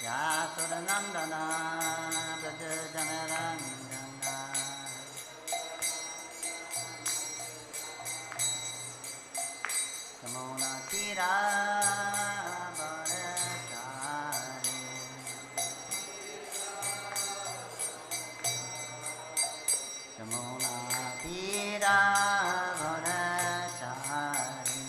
Yasudanandana Brajajanarandana Samona Tira Bharatari Samona Tira Bharatari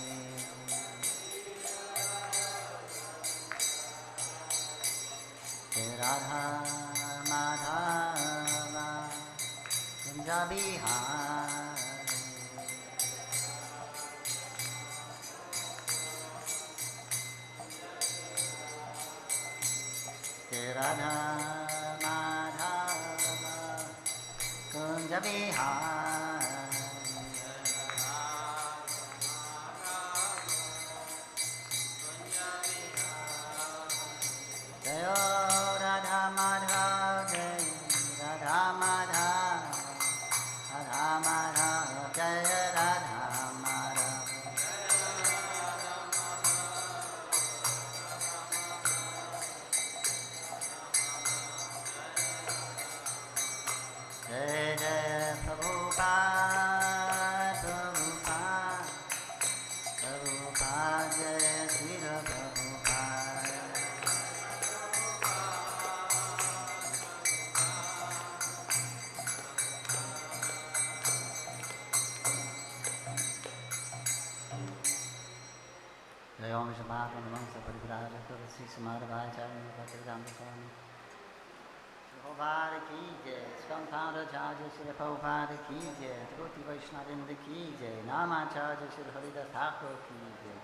Radha Madhava Kunjabihari Radha Madhava Kunjabihari Jayo Radha Madhava Jai Radha Madhava Radha Madhava Jaya Radha Madhava Jai Jai Prabhupada Prabhupada Prabhupada Jai Srila Prabhupada Jai Om Shabbat Namaste Parivrajya Tulsi Samadhavacharya Bhaktivedanta Swami Prabhupada ki jai, Skandhara Acharya Srila Prabhupada ki jai, Dhruti Vaishnavendra ki jai, Namacharya Srila Haridas Thakur ki jai.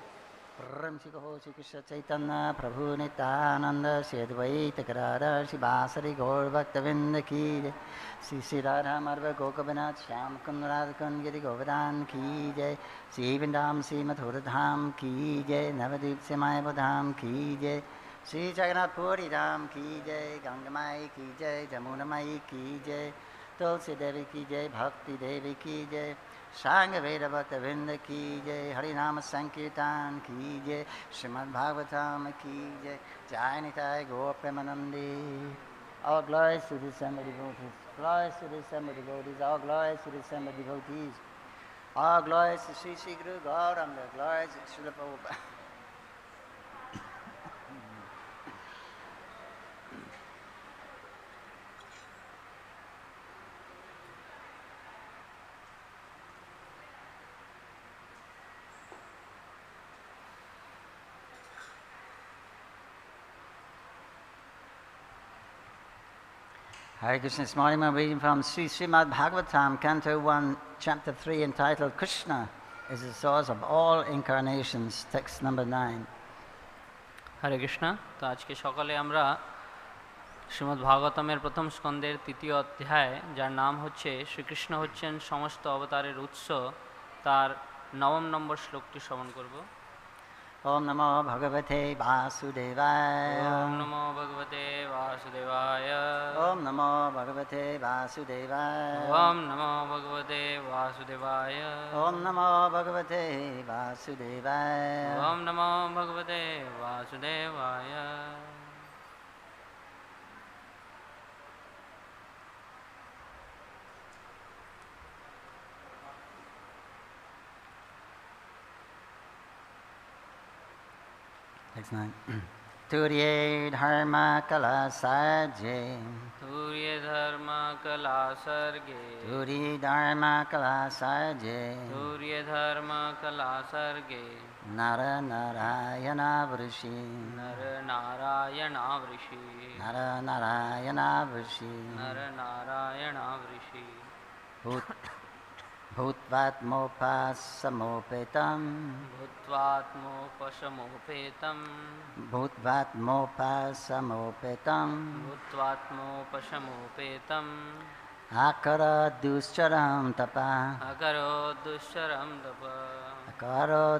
Ram Sri Kaho Sri Krishna Chaitanya Prabhu Nityananda Sri Advaita Gadadhar Sri Vasari Gaur Bhaktavinda ki jai, Sri Sri Radha Madhava Gokabinath Shyam Kund Radha Kund Giri Govardhan ki jai, Sri Vindham Sri Mathura Dham ki jai, Navadvip Sri Mayapur Dham ki jai, Sri Jagannath Puri Dham ki jai, Ganga Mai ki jai, Jamuna Mai ki jai, Tulsi Devi ki jai, Bhakti Devi ki jai, Sangha Veda Bhaktavinda ki jai, Harinama Sankirtan ki jai, Srimad Bhagavatam ki jai, Jai Nitai Gaur Premanandi. All glories to the assembled devotees, glories to the assembled devotees, all glories to the assembled devotees, all glories to Sri Sri Guru Gauranga, glories to Srila Prabhupada. Hare Krishna, this morning I'm reading from Srimad Bhagavatam, Canto 1, Chapter 3, entitled Krishna is the source of all incarnations, text number 9. Hare Krishna, তো আজকে সকালে আমরা শ্রীমদ্ ভাগবতমের প্রথম স্কন্দের তৃতীয় অধ্যায়, যার নাম হচ্ছে শ্রীকৃষ্ণ হচ্ছেন সমস্ত অবতারের উৎস, তার 9 নম্বর শ্লোকটি শ্রবণ করব। Om Namo Bhagavate Vasudevaya. Om Namo Bhagavate Vasudevaya. Om Namo Bhagavate Vasudevaya. Om Namo Bhagavate Vasudevaya. Om Namo Bhagavate Vasudevaya. Om Namo Bhagavate Vasudevaya. Text 9. Turye dharma kala sarje. Turye dharma kala sarge. Turi dharma kala sarje. Turye dharma kala sarge. Nara narayana vrishi. Nara narayana vrishi. Nara narayana vrishi. Nara narayana vrishi. Bhutvatmopasamopetam. Bhutvatmopasamopetam. Bhutvatmopasamopetam. Bhutvatmopasamopetam. Akara duscharam tapa. Akaro duscharam tapa. Akaro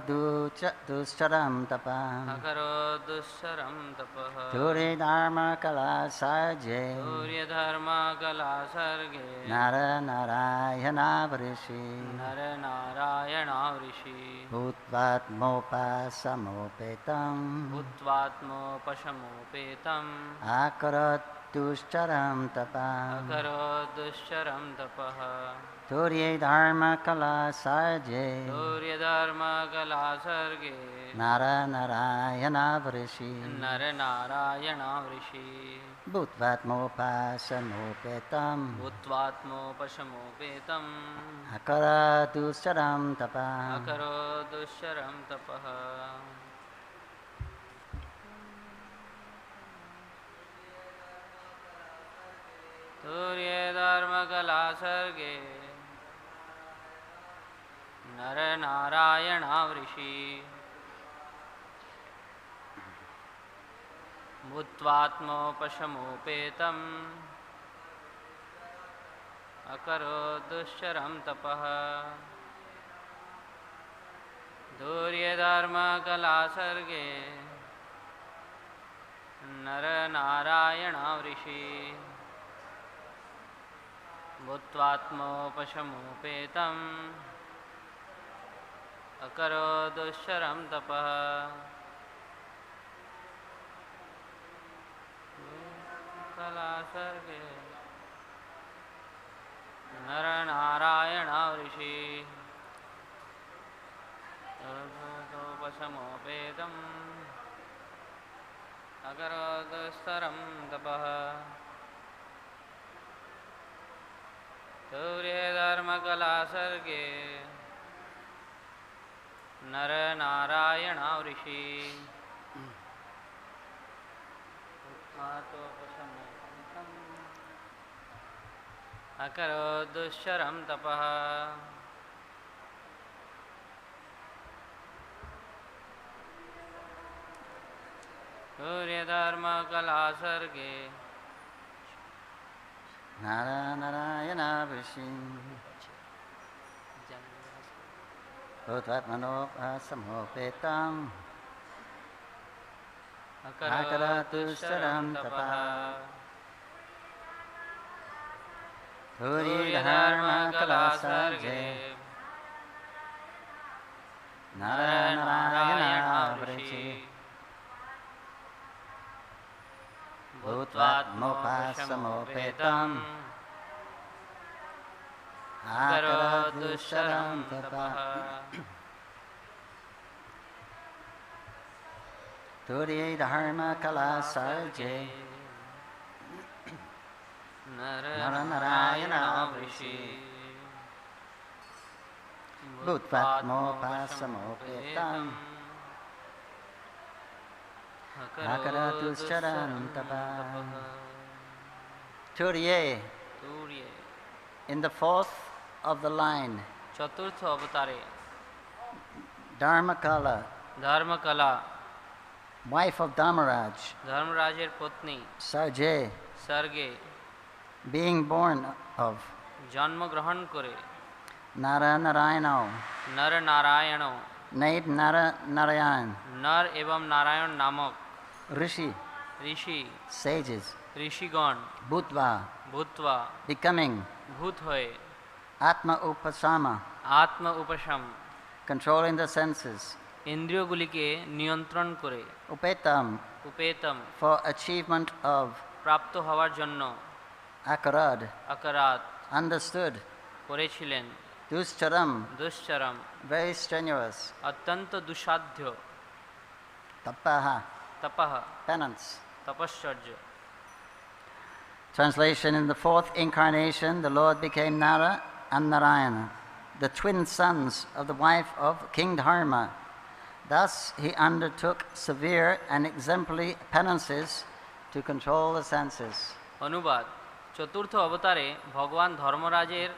duscharam tapam. akaro duscharam tapah. Turi dharma kala sarje. Surya dharma kala sarge. Nara narayana vrishi. Nara narayana vrishi. Bhutvatmopa samopetam. Bhutvatmo pashamopetam. Akaro duscharam tapam. akaro duscharam tapah. Turi dharma kala sarje. Surya dharma kala sarge. Nara narayana vrishi. Nara narayana vrishi. Bhutvatmopa samopetam. Bhutvatmo pashamopetam. Akara duscharam tapam. akaro duscharam tapah. Surya dharma kala sarge. Nara narayana vrishi. Bhutvatmo pashamopetam. akaro duscharam tapah. Surya dharma kala sarge. Nara narayana vrishi. Bhutvatmo pashamopetam. akaro duscharam tapah. Kala sarge. Nara narayana vrishi. Bhutvatmo pashamopetam. akaro duscharam tapah. Surya dharma kala sarge. Nara narayana vrishi. Bhutvatmo pashamopetam. akaro duscharam tapah. Surya dharma kala sarge. Nara narayana vrishi. Bhutvatmanopa samopetam. akaro duscharam tapah. Turi dharma kala sarje. Nara narayana vrishi. Bhutvatmopa samopetam. Akara duscharam tapah. Turi dharma kala sarje. Nara narayana vrishi. Bhutvatmopa samopetam. akara duscharam tapah. Turiye, in the fourth of the line, Chaturtha avatare, Dharmakala, Dharmakala, wife of Dharmaraj, Dharmarajer Putni, Sarje, Sarge, being born of Janma Grahan Kore, Nara Narayana, Nar Narayano, Naid Nara Narayan, Nar Evam Narayan Namak, Rishi, Rishi, sages, Rishigan, Bhutva, Bhutva, becoming Bhut Hoye, Atma Upasama, Atma Upasham, controlling the senses, ইন্দ্রিয়গুলিকে নিয়ন্ত্রণ করে, Upetam, উপেতম, for achievement of প্রাপ্ত হওয়ার জন্য, Akarad, আকারাত, understood, করেছিলেন, Duscharam, দুশ্চরম, very strenuous, অত্যন্ত দুঃসাধ্য, Tapaha, তপঃ, penance. তপশ্চর্য। Translation: in the fourth incarnation, the Lord became Nara and Narayana, the twin sons of the wife of King Dharma. Thus, he undertook severe and exemplary penances to control the senses. অনুবাদ: চতুর্থ অবতারে ভগবান ধর্মরাজের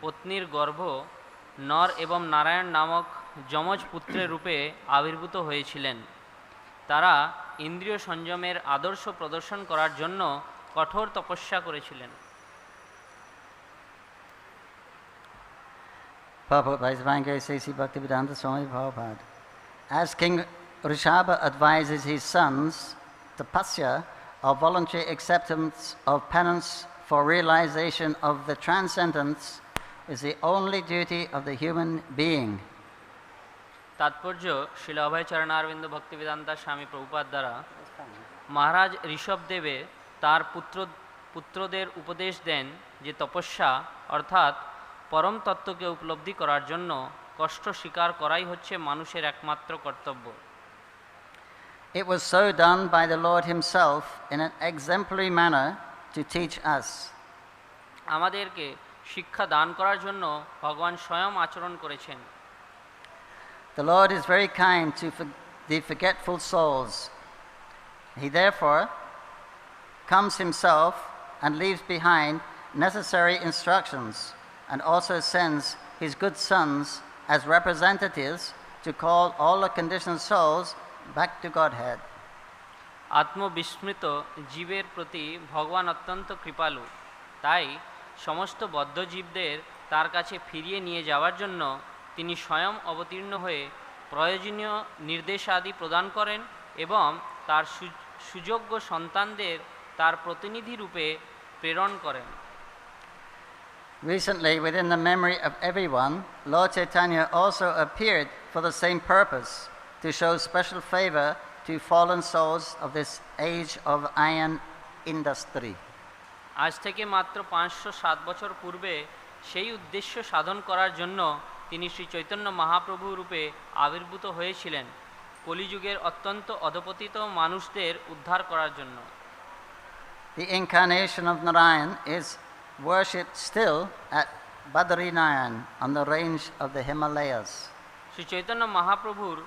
পত্নীর গর্ভ নর এবং নারায়ণ নামক যমজ পুত্রের রূপে আবির্ভূত হয়েছিলেন। তারা ইন্দ্রিয় সংযমের আদর্শ প্রদর্শন করার জন্য কঠোর তপস্যা করেছিলেন। Purport by His Divine Grace A.C. Bhaktivedanta Swami Prabhupada. As King Rishabha advises his sons, tapasya, or voluntary acceptance of penance for realization of the transcendence, is the only duty of the human being. তাৎপর্য শিল অভয় চরণারবিন্দ ভক্তিবেদান্তা স্বামী প্রভুপাদ দ্বারা মহারাজ ঋষভদেবে তার পুত্রদের উপদেশ দেন যে তপস্যা অর্থাৎ পরম তত্ত্বকে উপলব্ধি করার জন্য কষ্ট স্বীকার করাই হচ্ছে মানুষের একমাত্র কর্তব্য। It was so done by the Lord Himself in an exemplary manner to teach us. আমাদেরকে শিক্ষা দান করার জন্য ভগবান স্বয়ং আচরণ করেছেন। The Lord is very kind to the forgetful souls. He therefore comes Himself and leaves behind necessary instructions, and also sends His good sons as representatives to call all the conditioned souls back to Godhead. আত্মবিস্মৃত জীবের প্রতি ভগবান অত্যন্ত কৃপালু, তাই সমস্ত বদ্ধ জীবদের তার কাছে ফিরিয়ে নিয়ে যাওয়ার জন্য তিনি স্বয়ং অবতীর্ণ হয়ে প্রয়োজনীয় নির্দেশাদি প্রদান করেন এবং তার সুযোগ্য সন্তানদের তার প্রতিনিধি রূপে প্রেরণ করেন। Recently, within the memory of everyone, Lord Chaitanya also appeared for the same purpose, to show special favor to fallen souls of this age of iron industry. আজ থেকে মাত্র 507 বছর পূর্বে সেই উদ্দেশ্য সাধন করার জন্য তিনি শ্রী চৈতন্য মহাপ্রভু রূপে আবির্ভূত হয়েছিলেন, কলিযুগের অত্যন্ত অধপতিত মানুষদের উদ্ধার করার জন্য। The incarnation of Narayan is worshipped still at Badrinayan on the range of the Himalayas. Shri Chaitanya মহাপ্রভুর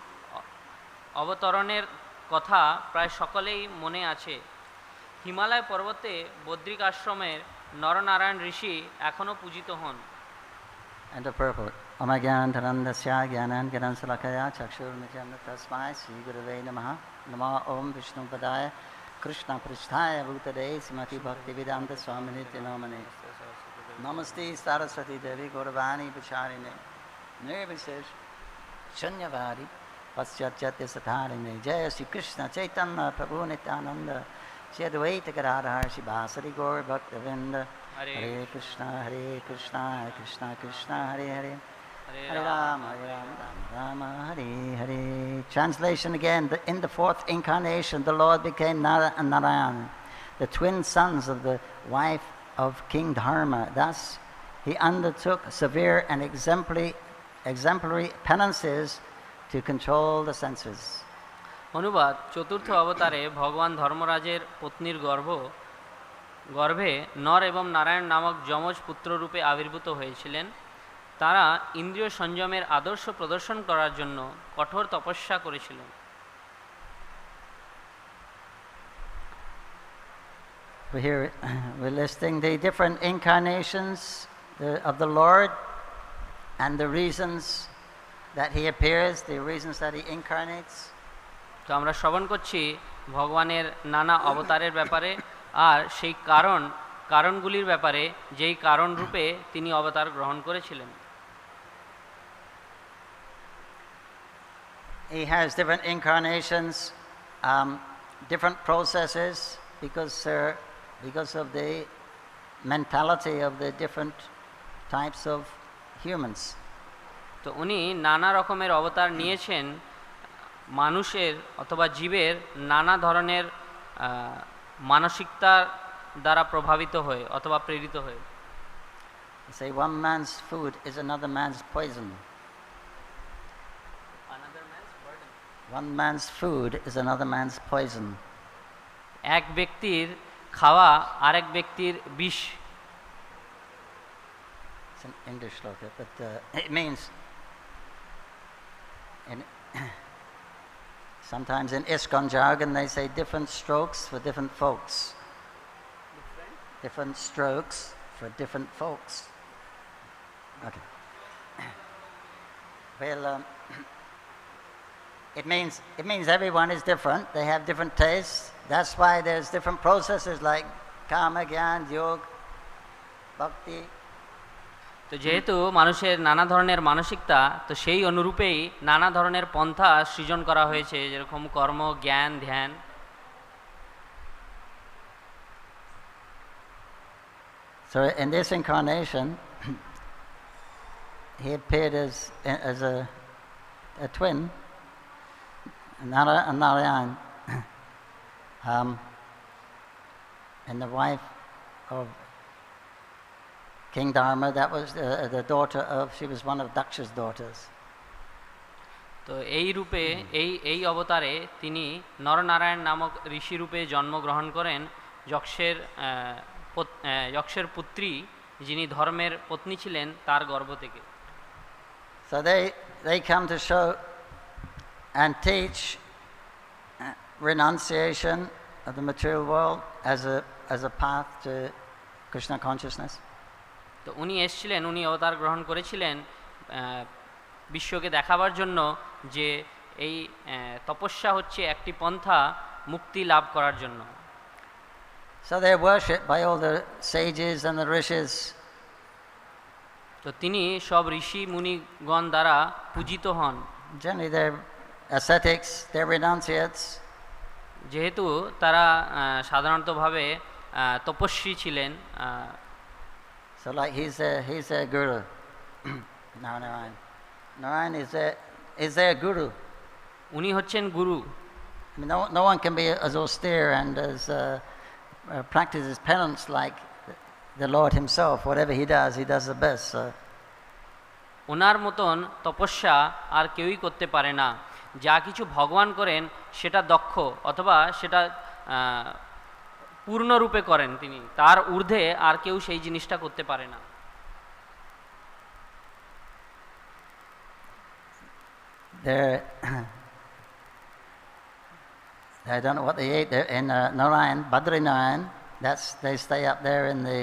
অবতরণের কথা প্রায় সকলেই মনে আছে। হিমালয় পর্বতে বদ্রিক আশ্রমের নরনারায়ণ ঋষি এখনও পূজিত হন। And the purport. Omagyanantarandasya gyananganansalakaya chakshurmijana tasmai Sri Gurave Namaha Nama Om Vishnu Padaya Krishna Pristhaya Bhutade Simati Bhaktivedanta Swaminiti Namane Namaste Saraswati Devi Gauravani Vacharine Nirvisesh Shanyavari Paschatya Satharine Jaya Sri Krishna Chaitanya Prabhu Nityananda Shri Advaita Gadadhar Shri Basari Gaur Bhaktavinda Hare Krishna Krishna Krishna Hare Hare Hare Rama Rama Rama Hare Hare. Translation again. In the fourth incarnation, the Lord became Narayan, the twin sons of the wife of King Dharma. Thus, he undertook severe and exemplary penances to control the senses. অনুবাদ। চতুর্থ অবতারে ভগবান ধর্মরাজের পত্নীর গর্ভে নর এবং নারায়ণ নামক যমজ পুত্ররূপে আবির্ভূত হয়েছিলেন। তারা ইন্দ্রিয় সংযমের আদর্শ প্রদর্শন করার জন্য কঠোর তপস্যা করেছিলেন। We're listing the different incarnations of the Lord and the reasons that He appears, the reasons that He incarnates. তো আমরা শ্রবণ করছি ভগবানের নানা অবতারের ব্যাপারে আর সেই কারণগুলির ব্যাপারে, যেই কারণ রূপে তিনি অবতার গ্রহণ করেছিলেন। He has different incarnations, different processes, because of the mentality of the different types of humans. তো উনি নানা রকমের অবতার নিয়েছেন মানুষের অথবা জীবের নানা ধরনের মানসিকতার দ্বারা প্রভাবিত হয়ে অথবা প্রেরিত হয়ে। Say one man's food is another man's poison. One man's food is another man's poison. এক ব্যক্তির খাওয়া আরেক ব্যক্তির বিষ। It's an English sloka, but it means sometimes in ISKCON jargon they say different strokes for different folks. Different strokes for different folks. Okay. Well, it means everyone is different. They have different tastes. That's why there's different processes like karma, gyan, yoga, bhakti. তো যেহেতু মানুষের নানা ধরনের মানসিকতা, তো সেই অনুরূপেই নানা ধরনের পন্থা সৃজন করা হয়েছে, যেরকম কর্ম, জ্ঞান, ধ্যান। So in this incarnation, he appeared as a twin, Narayan, and the wife of King Dharma. That was the daughter of. She was one of Daksha's daughters. তো এই রূপে এই অবতারে তিনি নরনারায়ণ নামক ঋষি রূপে জন্মগ্রহণ করেন, যক্ষের পুত্রী, যিনি ধর্মের পত্নী ছিলেন, তার গর্ভ থেকে। So they come to show and teach renunciation of the material world as a path to Krishna consciousness. তো উনি এসেছিলেন, উনি অবতার গ্রহণ করেছিলেন বিশ্বকে দেখাবার জন্য যে এই তপস্যা হচ্ছে একটি পন্থা মুক্তি লাভ করার জন্য। So they are worshipped by all the sages and the rishis. তো তিনি সব ঋষি মুনিগণ দ্বারা পূজিত হন। Generally they're ascetics, they're renunciates. যেহেতু তারা সাধারণতভাবে তপস্বী ছিলেন। So like he's a guru. Narayan is their guru. উনি হচ্ছেন গুরু। I mean, no one can be as austere and as practices penance like the Lord himself. Whatever he does the best. So. ওনার মতন তপস্যা আর কেউই করতে পারে না। যা কিছু ভগবান করেন সেটা দক্ষ অথবা সেটা পূর্ণরূপে করেন তিনি, তার ঊর্ধ্বে আর কেউ সেই জিনিসটা করতে পারে না। I don't know what they ate. They're in Narayan, Badri Narayan. They stay up there in the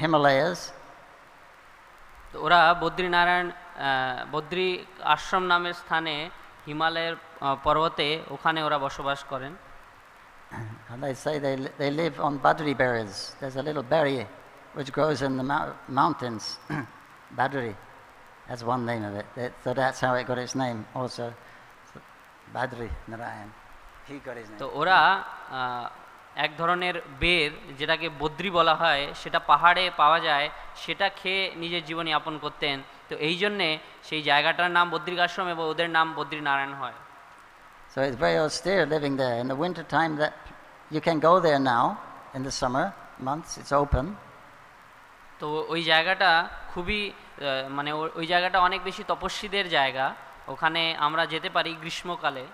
Himalayas. তো ওরা বদ্রী আশ্রম নামের স্থানে, হিমালয়ের পর্বতে, ওখানে ওরা বসবাস করেন। And they say they live on Badri berries. There's a little berry which grows in the mountains. Badri, that's one name of it. So that's how it got its name also. So Badri Narayan. He got his name. তো ওরা এক ধরনের বের, যেটাকে বদ্রি বলা হয়, সেটা পাহাড়ে পাওয়া যায়, সেটা খেয়ে নিজের জীবন যাপন করতেন। তো এই জন্যে সেই জায়গাটার নাম বদ্রিকাশ্রম এবং ওদের নাম বদ্রী নারায়ণ হয়। So it's very austere living there. In the winter time, that you can go there now. In the summer months, it's open. তো ওই জায়গাটা খুবই মানে ওই জায়গাটা অনেক বেশি তপস্বীদের জায়গা, ওখানে আমরা যেতে পারি গ্রীষ্মকালে।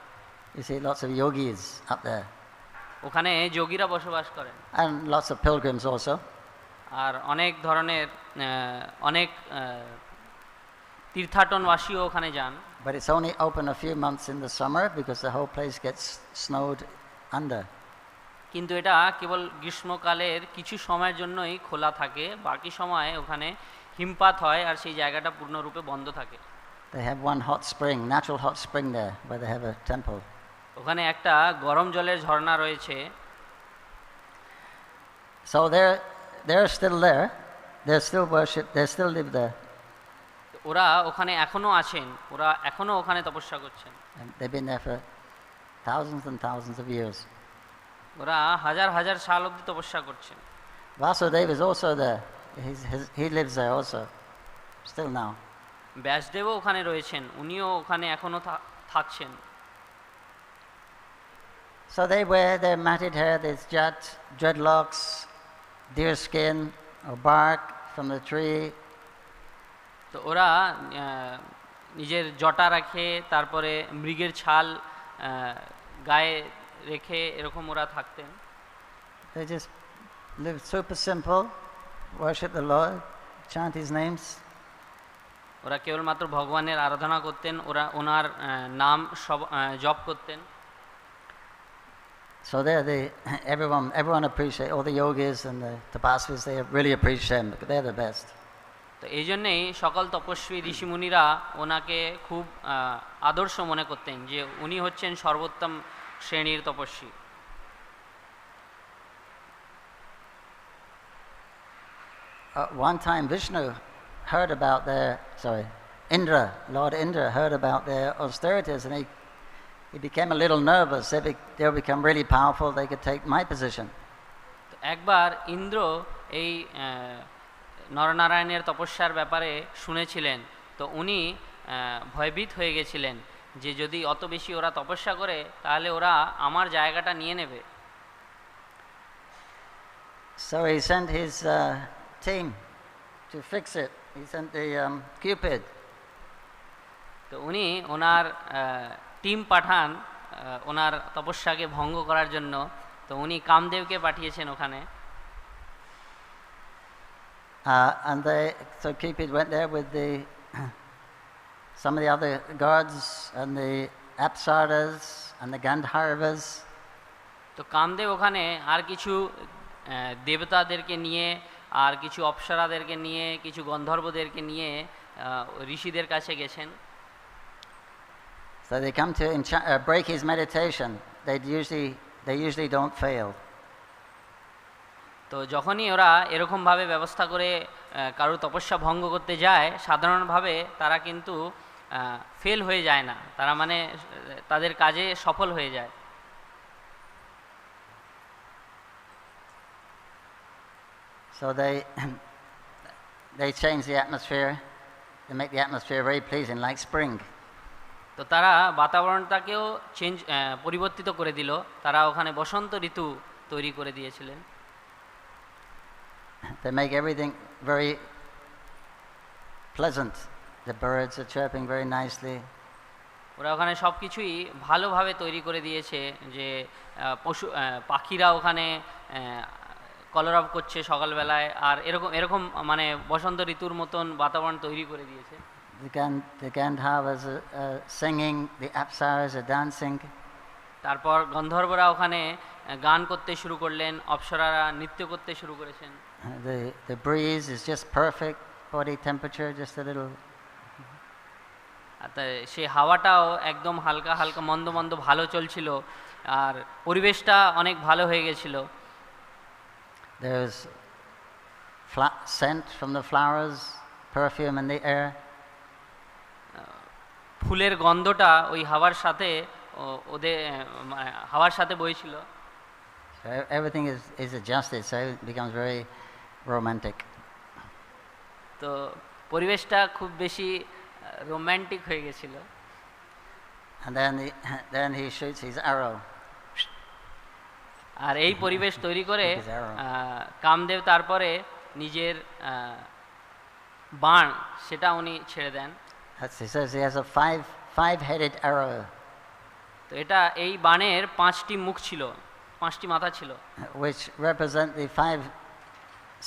You see lots of yogis up there. ওখানে যোগীরা বসবাস করেন। And lots of pilgrims also. আর অনেক ধরনের অনেক তীর্থাটনবাসীও ওখানে যান। But it's only open a few months in the summer because the whole place gets snowed under. কিন্তু এটা কেবল গ্রীষ্মকালের কিছু সময়ের জন্যই খোলা থাকে, বাকি সময় ওখানে হিমপাত হয় আর সেই জায়গাটা পূর্ণরূপে বন্ধ থাকে। They have one hot spring, natural hot spring there, where they have a temple. ওখানে একটা গরম জলের ঝর্ণা রয়েছে। So they're still there. They still worship. They still live there. ওরা ওখানে এখনো আছেন, ওরা এখনো ওখানে তপস্যা করছেন। And they've been there for thousands and thousands of years. ওরা হাজার হাজার সাল অবধি তপস্যা করছেন। Vasudeva is also there. He lives there also, still now. ব্যাসদেবও ওখানে রয়েছেন, উনিও ওখানে এখনো থাকছেন। So they wear their matted hair, their dreadlocks, deer skin or bark from the tree. তো ওরা নিজের জটা রাখে, তারপরে মৃগের ছাল গায়ে রেখে এরকম ওরা থাকতেন। They just live super simple, worship the Lord, chant His names. ওরা কেবলমাত্র ভগবানের আরাধনা করতেন, ওরা ওনার নাম জপ করতেন। So everyone appreciate all the yogis and the tapasvis. They really appreciate them. They're the best. তো এই জন্যেই সকল তপস্বী ঋষিমুনিরা ওনাকে খুব আদর্শ মনে করতেন, যে উনি হচ্ছেন সর্বোত্তম শ্রেণীর তপস্বী। One time Vishnu heard about their, Indra, Lord Indra heard about their austerities, and he became a little nervous. They'll become really powerful, they could take my position. একবার ইন্দ্র এই নরনারায়ণের তপস্যার ব্যাপারে শুনেছিলেন, তো উনি ভয়ভীত হয়ে গেছিলেন যে যদি অত বেশি ওরা তপস্যা করে তাহলে ওরা আমার জায়গাটা নিয়ে নেবে। So he sent his team to fix it. He sent the Cupid. তো উনি ওনার টিম পাঠান ওনার তপস্যাকে ভঙ্গ করার জন্য। তো উনি কামদেবকে পাঠিয়েছেন ওখানে। And so Cupid went there with some of the other gods and the Apsaras and the Gandharvas. তো কামদেব ওখানে আর কিছু দেবতাদেরকে নিয়ে, আর কিছু অপ্সরাদেরকে নিয়ে, কিছু গন্ধর্বদেরকে নিয়ে ঋষিদের কাছে গেছেন। So they come to break his meditation. They usually don't fail. তো যখনই ওরা এরকমভাবে ব্যবস্থা করে কারোর তপস্যা ভঙ্গ করতে যায়, সাধারণভাবে তারা কিন্তু ফেল হয়ে যায় না, তারা মানে তাদের কাজে সফল হয়ে যায়। So they change the atmosphere. They make the atmosphere very pleasing, like spring. তো তারা বাতাবরণটাকেও পরিবর্তিত করে দিল, তারা ওখানে বসন্ত ঋতু তৈরি করে দিয়েছিলেন। They make everything very pleasant. The birds are chirping very nicely. ওরা ওখানে সব কিছুই ভালোভাবে তৈরি করে দিয়েছে, যে পাখিরা ওখানে কলরব করছে সকালবেলায়, আর এরকম মানে বসন্ত ঋতুর মতন বাতাবরণ তৈরি করে দিয়েছে। The Gandharvas are singing, the Apsaras are dancing. তারপর গন্ধর্বরা ওখানে গান করতে শুরু করলেন, অপ্সরারা নৃত্য করতে শুরু করেছেন। The breeze is just perfect, body temperature just a little. সেই হাওয়াটাও একদম হালকা হালকা মন্দ মন্দ ভালো চলছিল, আর পরিবেশটা অনেক ভালো হয়ে গেছিল। There's scent from the flowers, perfume in the air. ফুলের গন্ধটা ওই হাওয়ার সাথে বইছিল। Everything is adjusted, so it becomes very romantic. তো পরিবেশটা খুব বেশি রোমান্টিক হয়ে গেছিল। And then he shoots his arrow. আর এই পরিবেশ তৈরি করে কামদেব তারপরে নিজের বাণ সেটা উনি ছেড়ে দেন। He says he has a five-headed arrow. তো এটা এই বাণের 5টি মুখ ছিল, 5টি মাথা ছিল, which represent the 5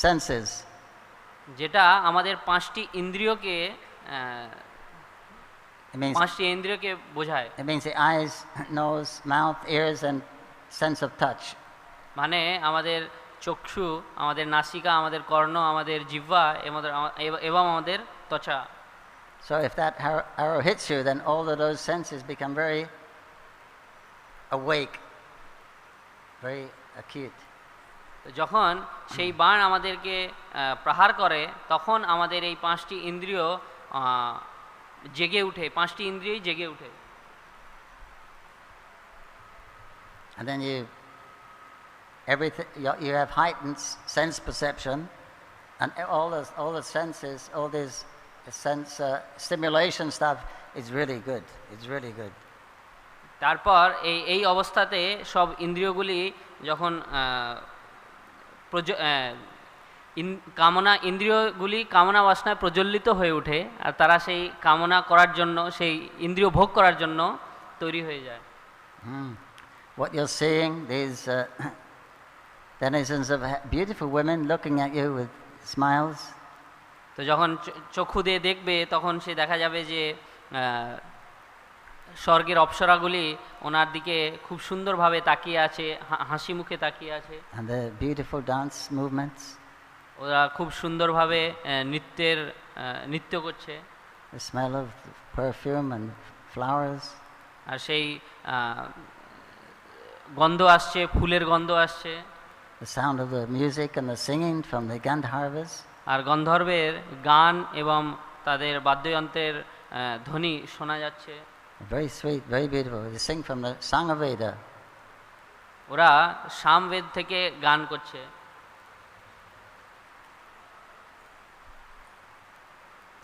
senses. যেটা আমাদের 5টি ইন্দ্রিয়কে 5টি ইন্দ্রিয়কে বোঝায়। It means the eyes, nose, mouth, ears and sense of touch. মানে আমাদের চক্ষু, আমাদের নাসিকা, আমাদের কর্ণ, আমাদের জিহ্বা এবং আমাদের ত্বচা। So if that arrow hits you, then all of those senses become very awake, very acute. তো যখন সেই বাণ আমাদেরকে প্রহার করে, তখন আমাদের এই 5টি ইন্দ্রিয় জেগে উঠে, 5টি ইন্দ্রিয়ই জেগে উঠে। And then you have heightened sense perception, and all the senses, all this sense stimulation stuff is really good. It's really good. তারপর এই অবস্থাতে সব ইন্দ্রিয়গুলি যখন ইন্দ্রিয়গুলি কামনা বাসনায় প্রজ্বলিত হয়ে ওঠে, আর তারা সেই কামনা করার জন্য, সেই ইন্দ্রিয় ভোগ করার জন্য তৈরি হয়ে যায়। What you're seeing, these denizens of beautiful women looking at you with smiles. তো যখন চক্ষু দিয়ে দেখবে, তখন সে দেখা যাবে যে স্বর্গের অপ্সরাগুলি ওনার দিকে খুব সুন্দরভাবে তাকিয়ে আছে, হাসি মুখে তাকিয়ে আছে। And the beautiful dance movements. ওরা খুব সুন্দরভাবে নৃত্য করছে। The smell of perfume and flowers. আর সেই গন্ধ আসছে, ফুলের গন্ধ আসছে। The sound of the music and the singing from the Gandharvas. আর গন্ধর্বের গান এবং তাদের বাদ্যযন্ত্রের ধ্বনি শোনা যাচ্ছে। Very sweet, very beautiful. They sing from the Sangaveda. ওরা সামবেদ থেকে গান করছে।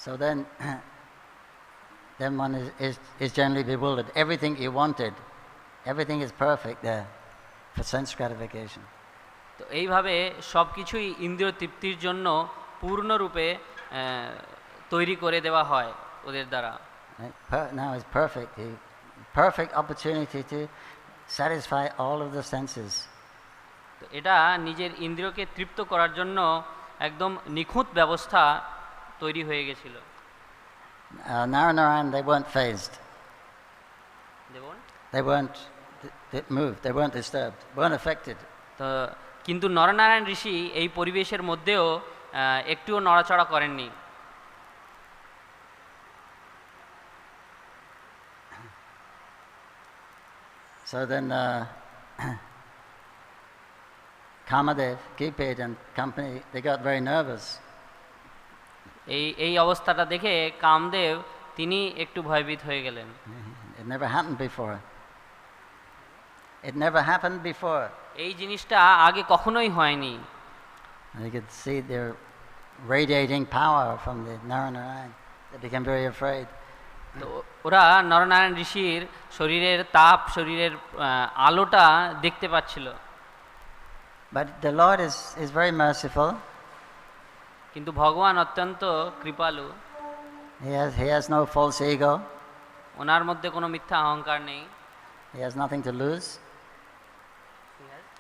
So then one is generally bewildered. Everything you wanted, everything is perfect there for sense gratification. তো এইভাবে সব কিছুই ইন্দ্রিয় তৃপ্তির জন্য পূর্ণরূপে তৈরি করে দেওয়া হয় ওদের দ্বারা। Now is perfect. The perfect opportunity to satisfy all of the senses. তো এটা নিজের ইন্দ্রিয়কে তৃপ্ত করার জন্য একদম নিখুঁত ব্যবস্থা তৈরি হয়ে গেছিল। Narayan, they weren't phased. They weren't moved. They weren't disturbed. Weren't affected. তো কিন্তু নরনারায়ণ ঋষি এই পরিবেশের মধ্যেও একটুও নড়াচড়া করেননি। So then Kamadev, Kiped and company, they got very nervous. এই অবস্থাটা দেখে কামদেব তিনি একটু ভয়ভীত হয়ে গেলেন। It never happened before. It never happened before. এই জিনিসটা আগে কখনোই হয়নি। You could see their radiating power from the Narayan. They became very afraid. তো ওরা নরনারায়ণ ঋষির শরীরের তাপ, শরীরের আলোটা দেখতে পাচ্ছিল। But the Lord is very merciful. কিন্তু ভগবান অত্যন্ত কৃপালু। He has no false ego. ওনার মধ্যে কোনো মিথ্যা অহংকার নেই। He has nothing to lose.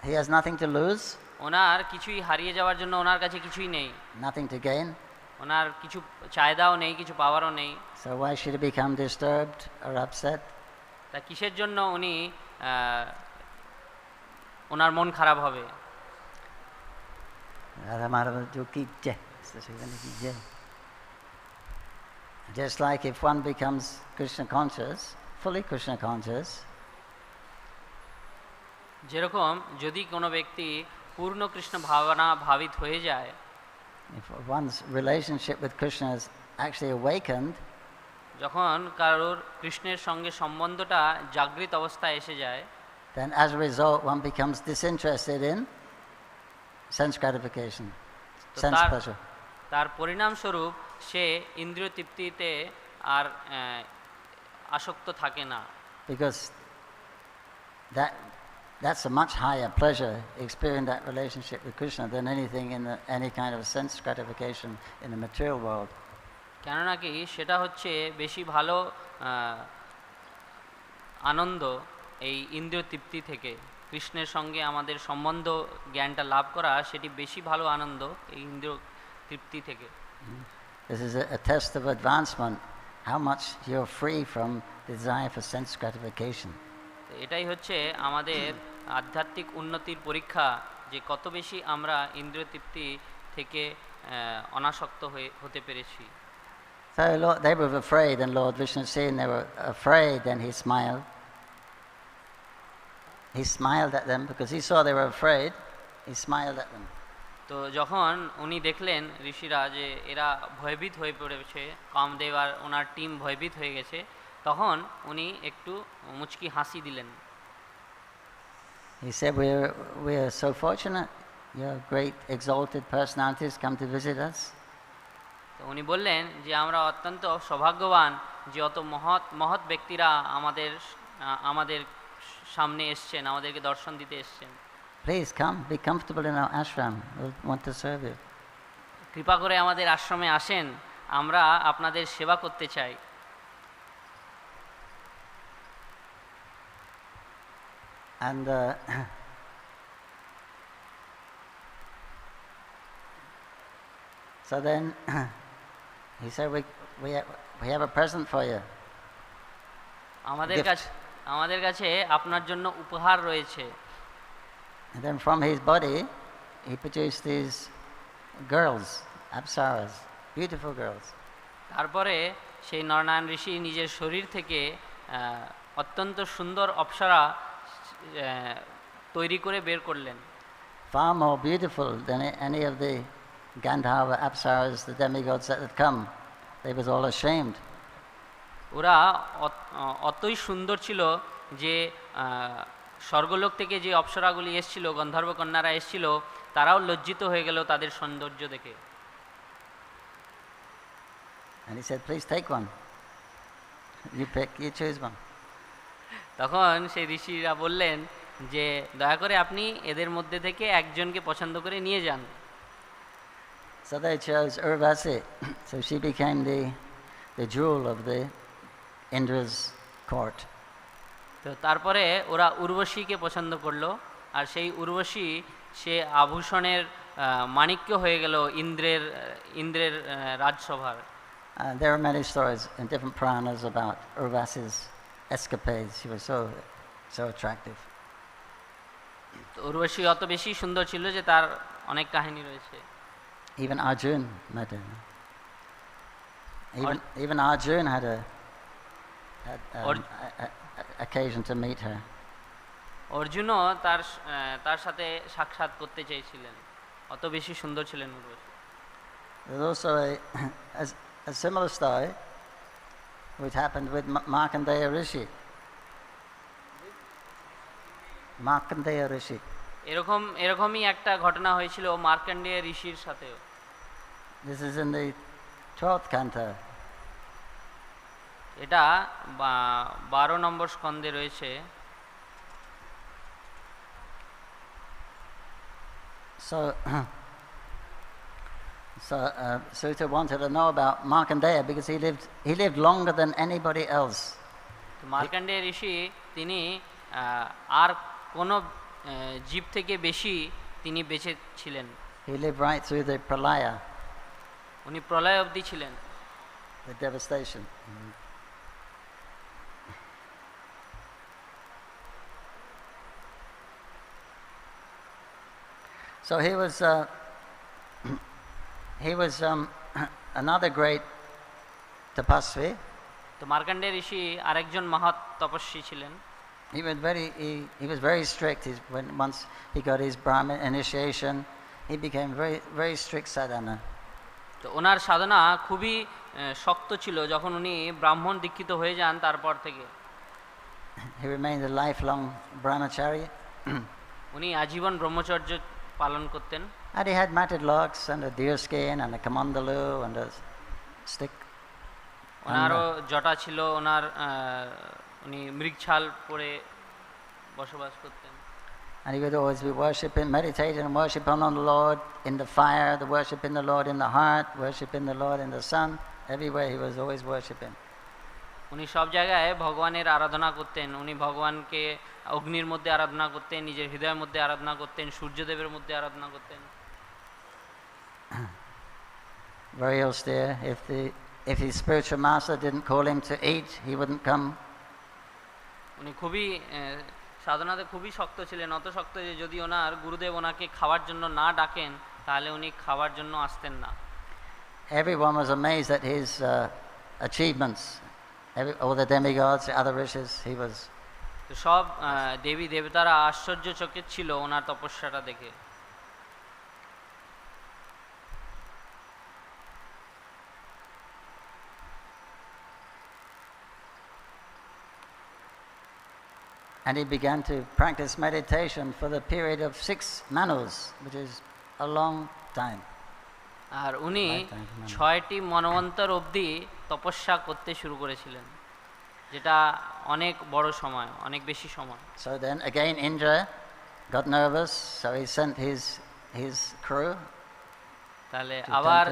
He has nothing to lose. ওনার কিছুই হারিয়ে যাওয়ার জন্য ওনার কাছে কিছুই নেই। Nothing to gain. ওনার কিছু চাহিদাও নেই, কিছু পাওয়ারও নেই। So why should he become disturbed or upset? তা কিসের জন্য উনি ওনার মন খারাপ হবে? Just like if one becomes Krishna conscious, fully Krishna conscious, যেরকম যদি কোনো ব্যক্তি পূর্ণ কৃষ্ণ ভাবনা ভাবিত হয়ে যায়, if one's relationship with Krishna is actually awakened, যখন কারোর কৃষ্ণের সঙ্গে সম্বন্ধটা জাগৃত অবস্থায় এসে যায়, then as a result one becomes disinterested in sense gratification, sense pleasure. তার পরিণামস্বরূপ সে ইন্দ্রিয় তৃপ্তিতে আর আসক্ত থাকে না। Because that's a much higher pleasure, experiencing that relationship with Krishna, than anything in any kind of sense gratification in the material world. কেননা কি সেটা হচ্ছে বেশি ভালো আনন্দ এই ইন্দ্রিয় তৃপ্তি থেকে। কৃষ্ণের সঙ্গে আমাদের সম্বন্ধ জ্ঞানটা লাভ করা সেটি বেশি ভালো আনন্দ এই ইন্দ্রিয় তৃপ্তি থেকে। This is a test of advancement, how much you're free from the desire for sense gratification. এটাই হচ্ছে আমাদের আধ্যাত্মিক উন্নতির পরীক্ষা, যে কত বেশি আমরা ইন্দ্রিয় তৃপ্তি থেকে অনাসক্ত হতে পেরেছি। So they were afraid, and Lord Vishnu said they were afraid, and he smiled. He smiled at them because he saw they were afraid. He smiled at them. তো যখন উনি দেখলেন ঋষিরা যে এরা ভয়ভীত হয়ে পড়েছে, কামদেব আর ওনার টিম ভয়ভীত হয়ে গেছে, তখন উনি একটু মুচকি হাসি দিলেন। He said, we are so fortunate. Your great exalted personalities come to visit us. তো উনি বললেন যে আমরা অত্যন্ত সৌভাগ্যবান যে অত মহৎ ব্যক্তিরা আমাদের সামনে এসছেন, আমাদেরকে দর্শন দিতে এসছেন। Please come, be comfortable in our ashram. We want to serve you. কৃপা করে আমাদের আশ্রমে আসেন, আমরা আপনাদের সেবা করতে চাই। And so then he said, we have a present for you. আমাদের কাছে আপনার জন্য উপহার রয়েছে। And then from his body he produced these girls, apsaras, beautiful girls. তারপরে সেই নরনারায়ণ ঋষি নিজের শরীর থেকে অত্যন্ত সুন্দর অপ্সরা তৈরি করে বের করলেন। Far more beautiful than any of the Gandharva, Apsaras, the demigods that had come, they was all ashamed. ওরা অতই সুন্দর ছিল যে স্বর্গলোক থেকে যে অপ্সরাগুলি এসেছিল, গন্ধর্ব কন্যারা এসেছিল, তারাও লজ্জিত হয়ে গেল তাদের সৌন্দর্য দেখে। And he said, please take one. You pick, you choose one. তখন সেই ঋষিরা বললেন যে দয়া করে আপনি এদের মধ্যে থেকে একজনকে পছন্দ করে নিয়ে যান। So they chose Urvasi. So she became the jewel of the Indra's court. তো তারপরে ওরা উর্বশীকে পছন্দ করলো, আর সেই উর্বশী সে আভূষণের মাণিক্য হয়ে গেল ইন্দ্রের রাজসভার। There are many stories in different Puranas about Urvasi's escapades. She was so attractive. তো উর্বশী অত বেশি সুন্দর ছিল যে তার অনেক কাহিনী রয়েছে। Even Arjun met her. Even Arjun had occasion to meet her. অর্জুনও তার সাথে সাক্ষাৎ করতে চেয়েছিলেন, অত বেশি সুন্দর ছিলেন Urvashi. There's also a similar story which happened with Markandeya Rishi. Markandeya Rishi. এরকমই একটা ঘটনা হয়েছিল মার্কণ্ডেয় ঋষির সাথেও। This is in the 12th canto. এটা 12 নম্বর স্কন্ধে রয়েছে। So Sutta wanted to know about Markandeya because he lived longer than anybody else. Markandey ঋষি তিনি আর কোন জীব থেকে বেশি তিনি বেঁচে ছিলেন। He lived right through the pralaya. উনি প্রলয় অবধি ছিলেন। The devastation. So he was another great tapasvi. তো মার্কণ্ডেয় ঋষি আরেকজন মহৎ তপস্বী ছিলেন। He was very strict. Once he got his Brahmin initiation, he became very strict sadhana. তো ওনার সাধনা খুবই শক্ত ছিল। যখন উনি ব্রাহ্মণ দীক্ষিত হয়ে যান তারপর থেকে he remained a lifelong brahmachari. উনি আজীবন ব্রহ্মচর্য পালন করতেন। And he had matted locks and a deer skin and a kamandalu and a stick. ওনারও জটা ছিল, উনি মৃগছাল পরে বসবাস করতেন। And he would always be worshipping, meditating and worshipping on the Lord in the fire, worshipping the Lord in the heart, worshipping the Lord in the sun. Everywhere he was always worshipping. উনি সব জায়গায় ভগবানের আরাধনা করতেন। উনি ভগবানকে অগ্নির মধ্যে আরাধনা করতেন, নিজের হৃদয়ের মধ্যে আরাধনা করতেন, সূর্যদেবের মধ্যে আরাধনা করতেন। Very austere. If his spiritual master didn't call him to eat, he wouldn't come. উনি খুবই সাধনাতে খুবই শক্ত ছিলেন, অত শক্ত যে যদি ওনার গুরুদেব ওনাকে খাওয়ার জন্য না ডাকেন তাহলে উনি খাওয়ার জন্য আসতেন না। Everyone was amazed at his achievements. All the demigods, the other rishis, he was. তো সব দেবী দেবতারা আশ্চর্যচকিত ছিল ওনার তপস্যাটা দেখে। And he began to practice meditation for the period of 6 manus, which is a long time. আর উনি 6টি মনবন্তর অবধি তপস্যা করতে শুরু করেছিলেন, যেটা অনেক বড় সময়, অনেক বেশি সময়। So then again Indra got nervous, so he sent his crew. তাহলে আবার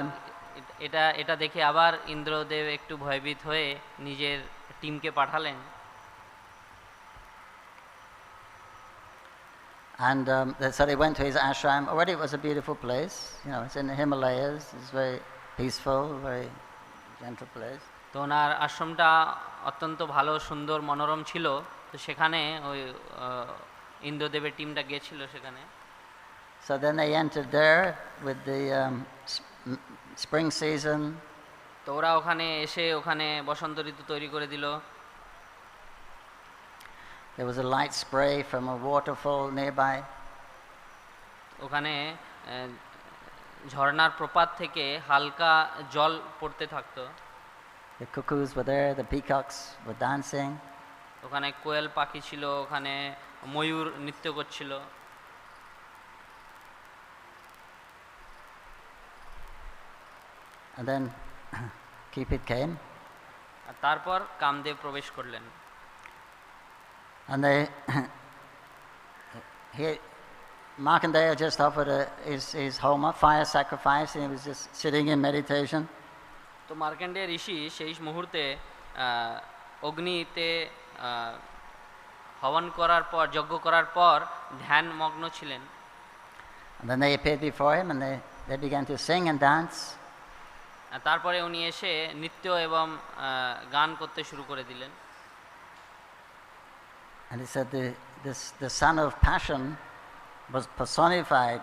এটা দেখে আবার ইন্দ্রদেব একটু ভয়ভীত হয়ে নিজের টিমকে পাঠালেন। And so they went to his ashram. Already it was a beautiful place. It's in the Himalayas. It's very peaceful, very gentle place. তো ওনার আশ্রমটা অত্যন্ত ভালো, সুন্দর, মনোরম ছিল। তো সেখানে ওই ইন্দ্রদেবের টিমটা গিয়েছিল সেখানে। So then they entered there with the spring season. তো ওরা ওখানে এসে ওখানে বসন্ত ঋতু তৈরি করে দিল। There was a light spray from a waterfall nearby. ওখানে ঝর্ণার প্রপাত থেকে হালকা জল পড়তে থাকতো। The cuckoos were there, the peacocks were dancing. ওখানে কোয়েল পাখি ছিল, ওখানে ময়ূর নৃত্য করছিল। And then Cupid came. আর তারপর কামদেব প্রবেশ করলেন। And Markandeya just offered his homa, fire sacrifice, and he was just sitting in meditation. তো মার্কেন্ডেয় ঋষি সেই মুহূর্তে অগ্নিতে হবন করার পর, যজ্ঞ করার পর ধ্যান মগ্ন ছিলেন। And then they appeared before him, and they began to sing and dance. তারপরে উনি এসে নৃত্য এবং গান করতে শুরু করে দিলেন। And he said the son of passion was personified,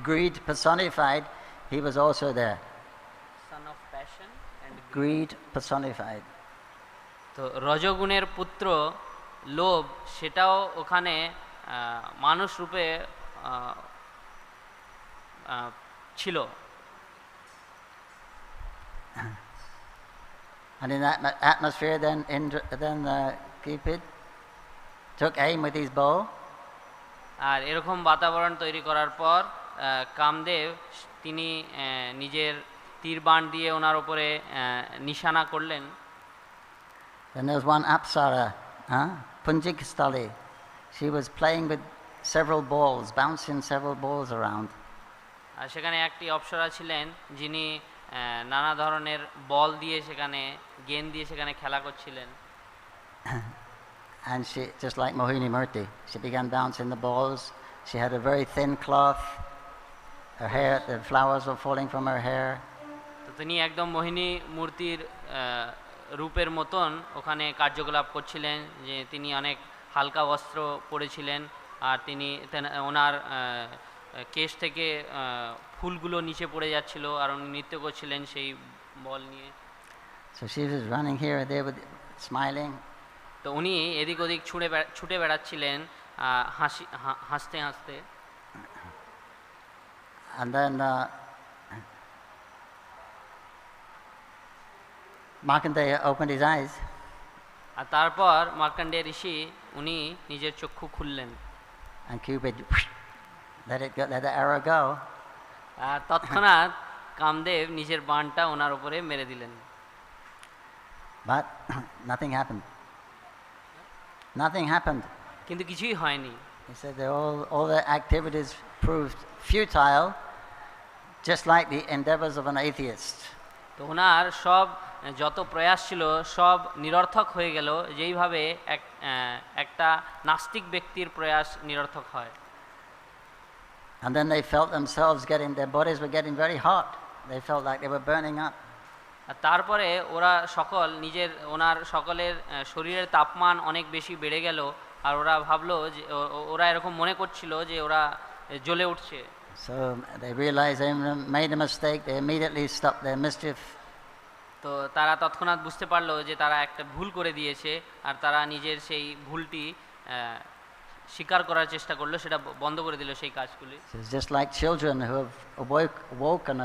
greed personified. He was also there. Son of passion and greed personified. তো রজগুণের পুত্র লোভ, সেটাও ওখানে মানুষ রূপে ছিল। And in that atmosphere, then Cupid took aim with his bow. আর এরকম বাতাবরণ তৈরি করার পর কামদেব তিনি নিজের তীর বাণ দিয়ে ওনার উপরে নিশানা করলেন। Then there was one apsara, Punjikstali. She was playing with several balls, bouncing several balls around. আর সেখানে একটি অপ্সরা ছিলেন যিনি নানা ধরনের বল দিয়ে সেখানে গেন্দ দিয়ে সেখানে খেলা করছিলেন। And she, just like Mohini Murti, she began bouncing the balls. She had a very thin cloth. Her hair, the flowers were falling from her hair. তো তিনি একদম মোহিনী মূর্তির রূপের মতন ওখানে কার্যকলাপ করছিলেন, যে তিনি অনেক হালকা বস্ত্র পরেছিলেন আর তিনি ওনার কেশ থেকে ফুলগুলো নিচে পড়ে যাচ্ছিল আর উনি নৃত্য করছিলেন সেই বল নিয়ে। So she was running here and there with smiling. তো উনি এদিক ওদিক ছুটে বেড়াচ্ছিলেন হাসতে হাসতে। And then Markandeya opened his eyes. আর তারপর মার্কণ্ডেয় ঋষি উনি নিজের চক্ষু খুললেন। And Cupid let the arrow go. আর তৎক্ষণাৎ কামদেব নিজের বাণটা ওনার উপরে মেরে দিলেন। But nothing happened. Nothing happened. কিন্তু কিছুই হয়নি। He said that all the activities proved futile, just like the endeavors of an atheist. তো ওনার সব যত প্রয়াস ছিল সব নিরর্থক হয়ে গেল, যেইভাবে একটা নাস্তিক ব্যক্তির প্রয়াস নিরর্থক হয়। And then they felt themselves their bodies were getting very hot. They felt like they were burning up. আর তারপরে ওরা ওনার সকলের শরীরের তাপমান অনেক বেশি বেড়ে গেল, আর ওরা ভাবলো যে ওরা এরকম মনে করছিল যে ওরা জ্বলে উঠছে। So they realized they made a mistake. They immediately stopped their mischief. তো তারা তৎক্ষণাৎ বুঝতে পারলো যে তারা একটা ভুল করে দিয়েছে, আর তারা নিজের সেই ভুলটি স্বীকার করার চেষ্টা করলো, সেটা বন্ধ করে দিল সেই কাজগুলি। It's just like children who have awoken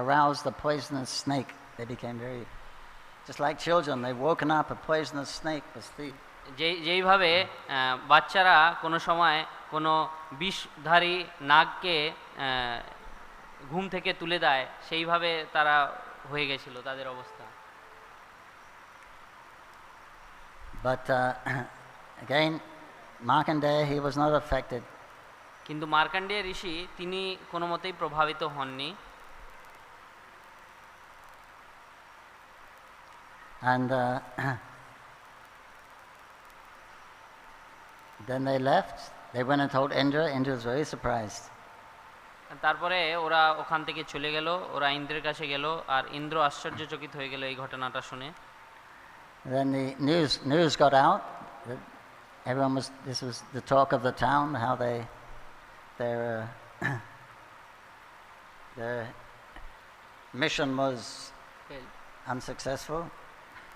aroused the poisonous snake. They became very, just like children, they've woken up a poisonous snake. যেইভাবে বাচ্চারা কোনো সময় কোনো বিষধারী নাগকে ঘুম থেকে তুলে দেয়, সেইভাবে তারা হয়ে গেছিল তাদের অবস্থা। But again, Markandeya, he was not affected. কিন্তু মার্কণ্ডেয় ঋষি তিনি কোনো মতেই প্রভাবিত হননি। And then they left. They went and told Indra. Indra was very surprised. তারপরে ওরা ওখান থেকে চলে গেল, ওরা ইন্দ্রের কাছে গেল, আর ইন্দ্র আশ্চর্যচকিত হয়ে গেল এই ঘটনাটা শুনে। Then the news got out. This was the talk of the town, how their mission was unsuccessful.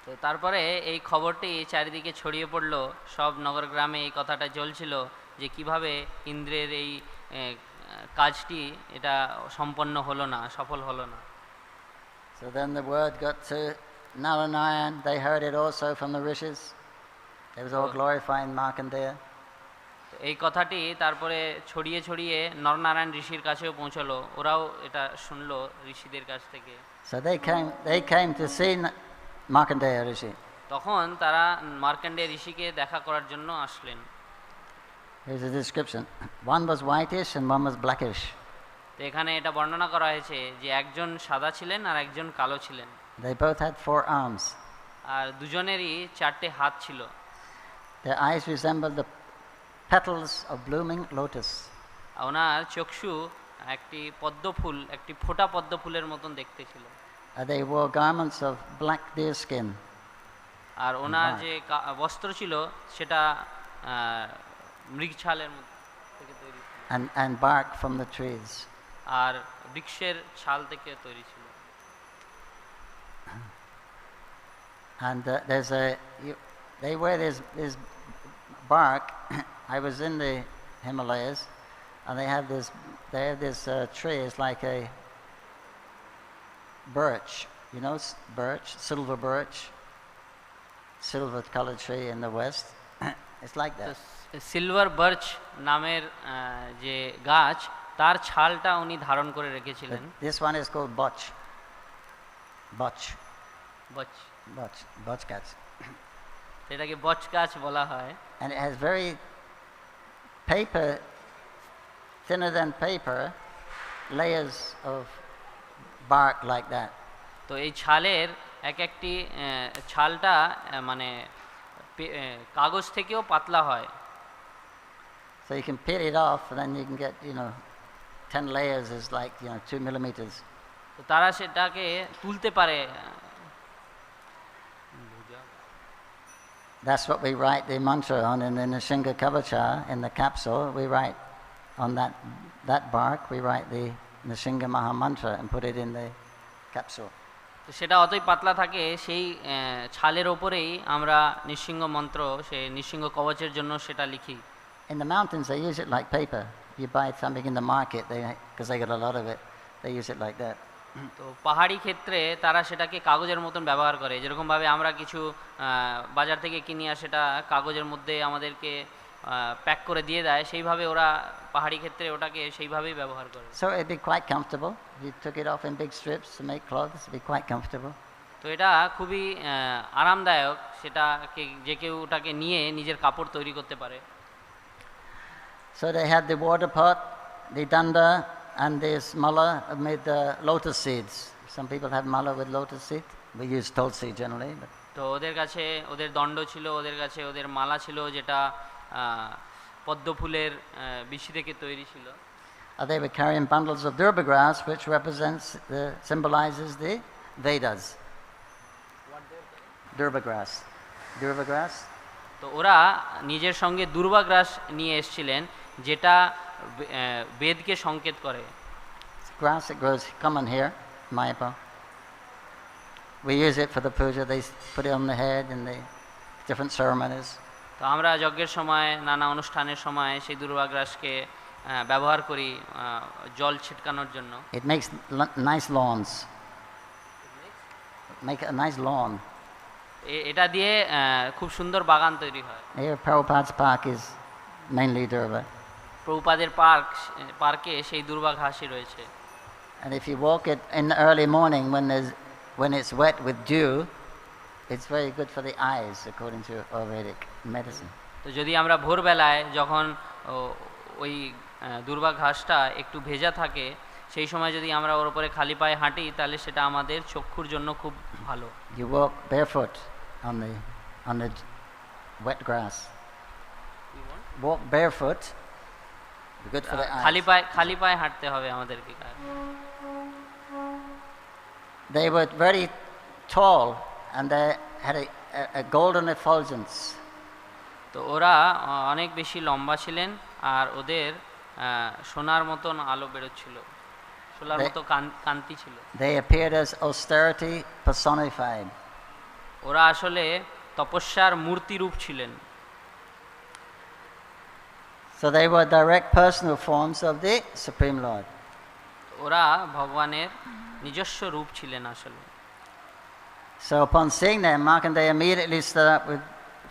তো তারপরে এই খবরটি চারিদিকে ছড়িয়ে পড়লো, সব নগর গ্রামে এই কথাটা চলছিল যে কিভাবে ইন্দ্রের এই কাজটি এটা সম্পন্ন হলো না, সফল হলো না। So then the word got to Naranayan. They heard it also from the rishis. They was all glorifying Markandeya. এই কথাটি তারপরে ছড়িয়ে ছড়িয়ে নরনারায়ণ ঋষির কাছেও পৌঁছলো, ওরাও এটা শুনলো ঋষিদের কাছ থেকে। So they came to see Markandeya Rishi. তখন তারা মার্কণ্ডেয় ঋষিকে দেখা করার জন্য আসলেন। Here's a description. One was whitish and one was blackish. তো এখানে এটা বর্ণনা করা হয়েছে যে একজন সাদা ছিলেন আর একজন কালো ছিলেন। They both had 4 arms. আর দুজনেরই 4টে হাত ছিল। Their eyes resembled the petals of blooming lotus. ওনার চক্ষু একটি পদ্মফুল, একটি ফোটা পদ্মফুলের মতন দেখতে ছিল। They wore garments of black deer skin. আর ওনার যে বস্ত্র ছিল সেটা মৃগছালের থেকে তৈরি ছিল। And bark from the trees. আর বৃক্ষের ছাল থেকে তৈরি ছিল। And they wear this bark. I was in the Himalayas, and they have this tree. It's like a birch, you know, silver colored tree in the west. It's like that. Silver birch নামের যে গাছ, তার ছালটা উনি ধারণ করে রেখেছিলেন। This one is called botch. Botch গাছ। এটাকে বচ গাছ বলা হয়। And it has very thinner than paper, layers of bark like that. তো এই ছালের একটি ছালটা মানে কাগজ থেকেও পাতলা হয়। So you can peel it off, and then you can get 10 layers is like 2 millimeters. তো তারা সেটাকে তুলতে পারে। That's what we write the mantra on in the Nishinga Kavacha in the capsule. We write on that bark. We write the Nishinga Maha Mantra and put it in the capsule. তো সেটা অতই পাতলা থাকে, সেই ছালের ওপরেই আমরা নিঃসিংহ মন্ত্র, সেই নিঃসিংহ কবচের জন্য সেটা লিখি। In the mountains they use it like paper. You buy something in the market, because they got a lot of it, they use it like that. তো পাহাড়ি ক্ষেত্রে তারা সেটাকে কাগজের মতন ব্যবহার করে, যেরকমভাবে আমরা কিছু বাজার থেকে কিনি আর সেটা কাগজের মধ্যে আমাদেরকে প্যাক করে দিয়ে দেয়, সেইভাবে ওরা পাহাড়ি ক্ষেত্রে ওটাকে সেইভাবেই ব্যবহার করে। So it'd be quite comfortable. If you took it off in big strips to make clothes, it'd be quite comfortable. তো এটা খুবই আরামদায়ক, সেটাকে যে কেউ ওটাকে নিয়ে নিজের কাপড় তৈরি করতে পারে। So they had the water pot, the danda, and this mala made the lotus seeds. Some people have mala with lotus seed. We use tulsi generally. But তো ওদের কাছে ওদের দণ্ড ছিল, ওদের কাছে ওদের মালা ছিল যেটা পদ্ম ফুলের বিচি থেকে তৈরি ছিল। They were carrying bundles of durba grass, which symbolizes the Vedas. What durba grass? Durba grass. তো ওরা নিজের সঙ্গে দুর্বা গ্রাস নিয়ে এসেছিলেন, যেটা বেদকে সংকেত করে। Grass that grows common here, Mayapur. We use it for the puja. They put it on the head in the different ceremonies. তো আমরা যজ্ঞের সময়, নানা অনুষ্ঠানের সময় সেই দুর্বা গ্রাসকে ব্যবহার করি জল ছিটকানোর জন্য। It makes nice lawns. Make a nice lawn. এটা দিয়ে খুব সুন্দর বাগান তৈরি হয়। Here Prabhupada's park is mainly durba. প্রভুপাদের পার্কে সেই দুর্বা ঘাসই রয়েছে। And if you walk it in the early morning when it's wet with dew, it's very good for the eyes according to Ayurvedic medicine. তো যদি আমরা ভোরবেলায় যখন ওই দুর্বা ঘাসটা একটু ভেজা থাকে, সেই সময় যদি আমরা ওর উপরে খালি পায়ে হাঁটি, তাহলে সেটা আমাদের চক্ষুর জন্য খুব ভালো। You walk barefoot on the wet grass. Walk barefoot. Good for the eyes. খালি পায়ে হাঁটতে হবে আমাদেরকে। They were very tall and they had a golden effulgence. তো ওরা অনেক বেশি লম্বা ছিলেন আর ওদের সোনার মতন আলো বেরোচ্ছিল, সোনার মতো কান্তি ছিল। They appeared as austerity personified. ওরা আসলে তপস্যার মূর্তি রূপ ছিলেন। So they were direct personal forms of the Supreme Lord. ওরা ভগবানের নিজস্ব রূপ ছিলেন আসলে। So upon seeing them, Markandeya immediately stood up with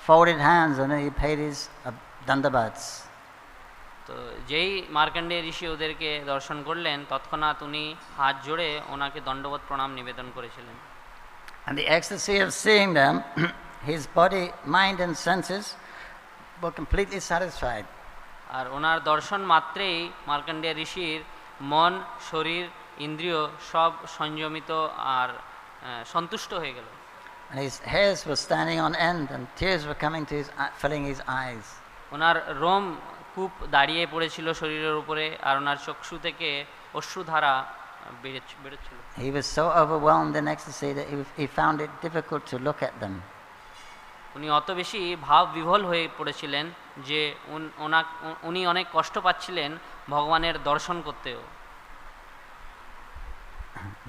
folded hands and then he paid his dandavats. তো যেই মার্কণ্ডেয় ঋষি ওদেরকে দর্শন করলেন তৎক্ষণাৎ উনি হাত জোড়ে ওনাকে দণ্ডবত প্রণাম নিবেদন করেছিলেন। And the ecstasy of seeing them, his body, mind and senses were completely satisfied. আর ওনার দর্শন মাত্রেই মার্কণ্ডেয় ঋষির মন, শরীর, ইন্দ্রিয় সব সংযমিত আর সন্তুষ্ট হয়ে গেল। And his hairs were standing on end and tears were coming to his filling his eyes. Owner Rome কূপ দাঁড়িয়ে পড়েছিল শরীরের উপরে আর ওনার চক্ষু থেকে অশ্রুধারা বেরোচ্ছিল। He was so overwhelmed in ecstasy that he found it difficult to look at them. উনি অত বেশি ভাব বিভোল হয়ে পড়েছিলেন যে উনি অনেক কষ্ট পাচ্ছিলেন ভগবানের দর্শন করতেও।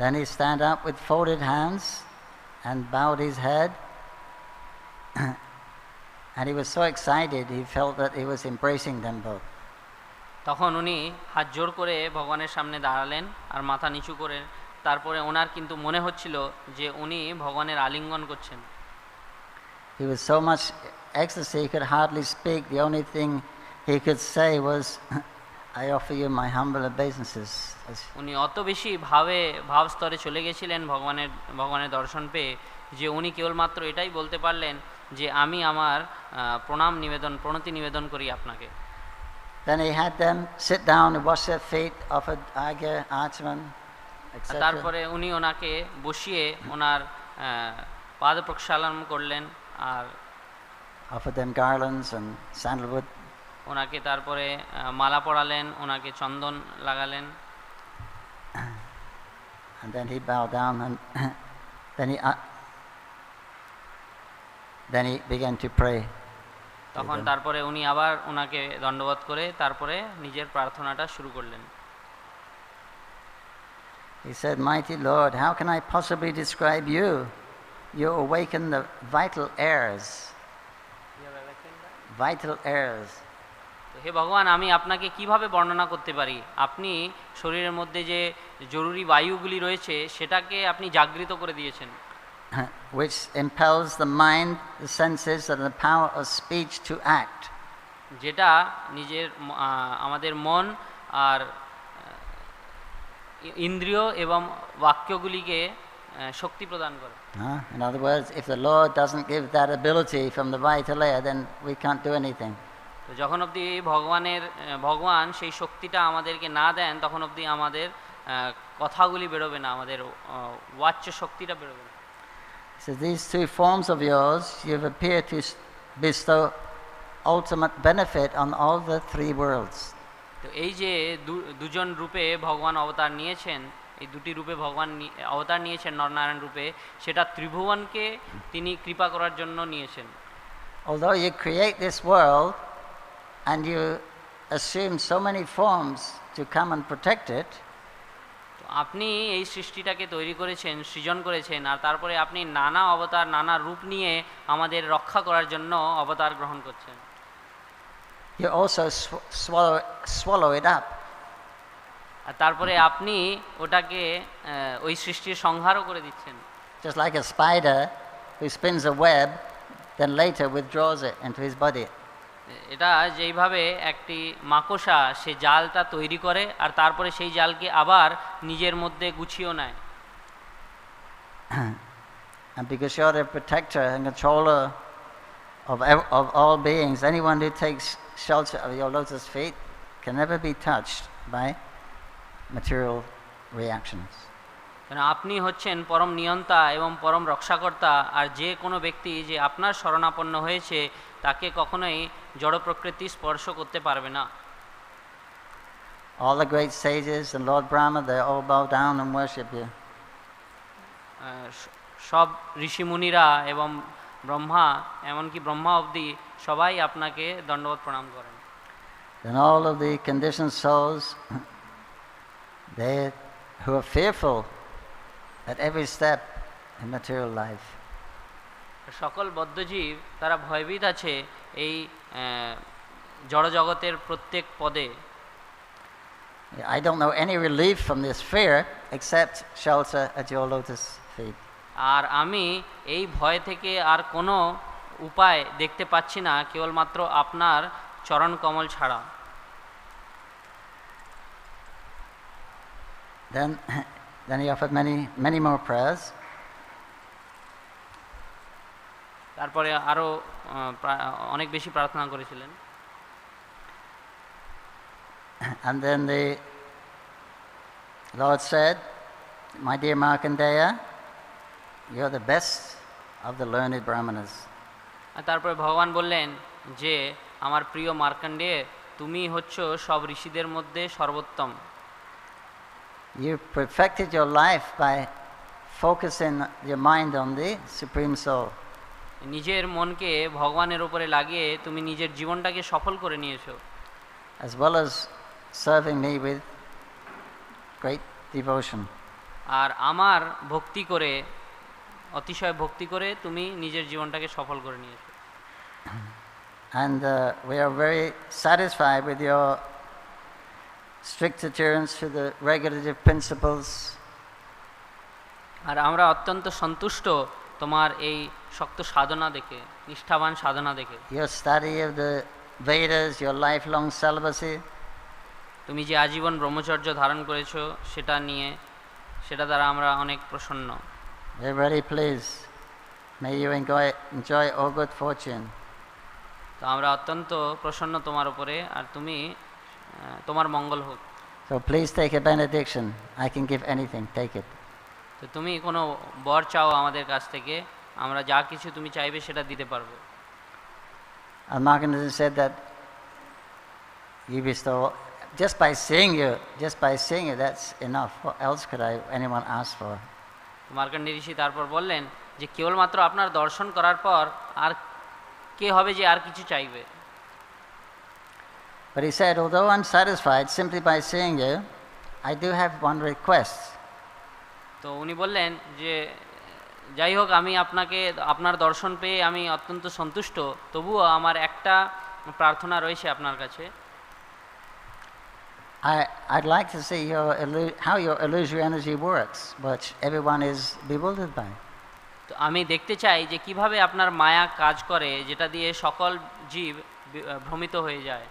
Then he stand up with folded hands and bowed his head. And he was so excited, he felt that he was embracing them both. তখন উনি হাত জোড় করে ভগবানের সামনে দাঁড়ালেন আর মাথা নিচু করে, তারপরে ওনার কিন্তু মনে হচ্ছিল যে উনি ভগবানের আলিঙ্গন করছেন। He was so much ecstasy he could hardly speak. The only thing he could say was, I offer you my humble obeisances. উনি অত বেশি ভাব স্তরে চলে গেছিলেন ভগবানের দর্শন পেয়ে যে উনি কেবলমাত্র এটাই বলতে পারলেন যে আমি আমার প্রণতি নিবেদন করি আপনাকে। Then he had them sit down and wash their feet, offered argya, achman, etc. তারপরে উনি ওনাকে বসিয়ে ওনার পাদ প্রক্ষালন করলেন আর offered them garlands and sandalwood. ওনাকে তারপরে মালা পরালেন, ওনাকে চন্দন লাগালেন। And then he bowed down and then he began to pray. তখন তারপরে উনি আবার ওনাকে দণ্ডবত করে তারপরে নিজের প্রার্থনাটা শুরু করলেন। He said, Mighty Lord, how can I possibly describe you? You awaken the vital airs. Vital airs. হে ভগবান, আমি আপনাকে কিভাবে বর্ণনা করতে পারি? আপনি শরীরের মধ্যে যে জরুরি বায়ুগুলি রয়েছে সেটাকে আপনি জাগৃত করে দিয়েছেন, which impels the mind, the senses and the power of speech to act. যেটা আমাদের মন আর ইন্দ্রিয় এবং বাক্যগুলিকে শক্তি প্রদান করে। In other words, if the Lord doesn't give that ability from the vital air, then we can't do anything. তো যখন অবধি ভগবান সেই শক্তিটা আমাদেরকে না দেন তখন অবধি আমাদের কথাগুলি বেরোবে না, আমাদের ওয়াচ্য শক্তিটা বেরোবে না। So these two forms of yours, you've appeared to bestow ultimate benefit on all the three worlds. তো এই যে দুজন রূপে ভগবান অবতার নিয়েছেন, এই দুটি রূপে ভগবান অবতার নিয়েছেন নরনারায়ণ রূপে, সেটা ত্রিভুবনকে তিনি কৃপা করার জন্য নিয়েছেন। Although you create this world and you assume so many forms to come and protect it, আপনি এই সৃষ্টিটাকে তৈরি করেছেন, সৃজন করেছেন, আর তারপরে আপনি নানা অবতার, নানা রূপ নিয়ে আমাদের রক্ষা করার জন্য অবতার গ্রহণ করছেন। You also swallow it up. আর তারপরে আপনি ওটাকে ওই সৃষ্টির সংহারও করে দিচ্ছেন। Just like a spider who spins a web, then later withdraws it into his body. এটা যেইভাবে একটি মাকড়সা সে জালটা তৈরি করে আর তারপরে সেই জালকে আবার নিজের মধ্যে গুছিয়েও নেয়। And because you're the protector and controller of all beings, anyone who takes shelter of your lotus feet can never be touched by material reactions. কারণ আপনি হচ্ছেন পরম নিয়ন্তা এবং পরম রক্ষাকর্তা, আর যে কোনো ব্যক্তি যে আপনার শরণাপন্ন হয়েছে তাকে কখনোই জড় প্রকৃতি স্পর্শ করতে পারবে না। All the great sages and Lord Brahma, they all bow down and worship you. সব ঋষিমুনিরা এবং ব্রহ্মা, এমনকি ব্রহ্মা অবধি সবাই আপনাকে দণ্ডবত প্রণাম করেন। Then all of the conditioned souls, they who are fearful at every step in material life, সকল বদ্ধজীব তারা ভয়ভীত আছে এই জড়জগতের প্রত্যেক পদে। I don't know any relief from this fear except shelter at your lotus feet. আর আমি এই ভয় থেকে আর কোনো উপায় দেখতে পাচ্ছি না কেবলমাত্র আপনার চরণ কমল ছাড়া। Then he offered many more prayers. তারপরে আরও অনেক বেশি প্রার্থনা করেছিলেন। And then the Lord said, "My dear Markandeya, you're the best of the learned Brahmanas." তারপরে ভগবান বললেন যে আমার প্রিয় মার্কণ্ডেয়, তুমি হচ্ছ সব ঋষিদের মধ্যে সর্বোত্তম। You perfected your life by focusing your mind on the Supreme Soul. নিজের মনকে ভগবানের উপরে লাগিয়ে তুমি নিজের জীবনটাকে সফল করে নিয়েছো, as well as serving me with great devotion. আর আমার ভক্তি করে, অতিশয় ভক্তি করে তুমি নিজের জীবনটাকে সফল করে নিয়েছো। And we are very satisfied with your strict adherence to the regulative principles. আর আমরা অত্যন্ত সন্তুষ্ট তোমার এই শক্ত সাধনা দেখে, নিষ্ঠাবান সাধনা দেখে। Your study of the Vedas, your lifelong celibacy. তুমি যে আজীবন ব্রহ্মচর্য ধারণ করেছো সেটা নিয়ে, সেটা দ্বারা আমরা অনেক প্রসন্ন। We're very pleased. May you enjoy all good fortune. তো আমরা অত্যন্ত প্রসন্ন তোমার উপরে, আর তুমি তোমার মঙ্গল হোক। So please take a benediction. I can give anything. Take it. তো তুমি কোনো বর চাও আমাদের কাছ থেকে, আমরা যা কিছু তুমি চাইবে সেটা দিতে পারবো। And Markandeya said that you bestow just by seeing you, that's enough. What else could anyone ask for? Markandey ঋষি তারপর বললেন যে কেবলমাত্র আপনার দর্শন করার পর আর কে হবে যে আর কিছু চাইবে। But he said, although I'm satisfied simply by seeing you, I do have one request. তো উনি বললেন যে যাই হোক, আমি আপনার দর্শন পেয়ে আমি অত্যন্ত সন্তুষ্ট, তবুও আমার একটা প্রার্থনা রয়েছে আপনার কাছে। I'd like to see how your illusory energy works, which everyone is bewildered by. তো আমি দেখতে চাই যে কিভাবে আপনার মায়া কাজ করে, যেটা দিয়ে সকল জীব ভ্রমিত হয়ে যায়।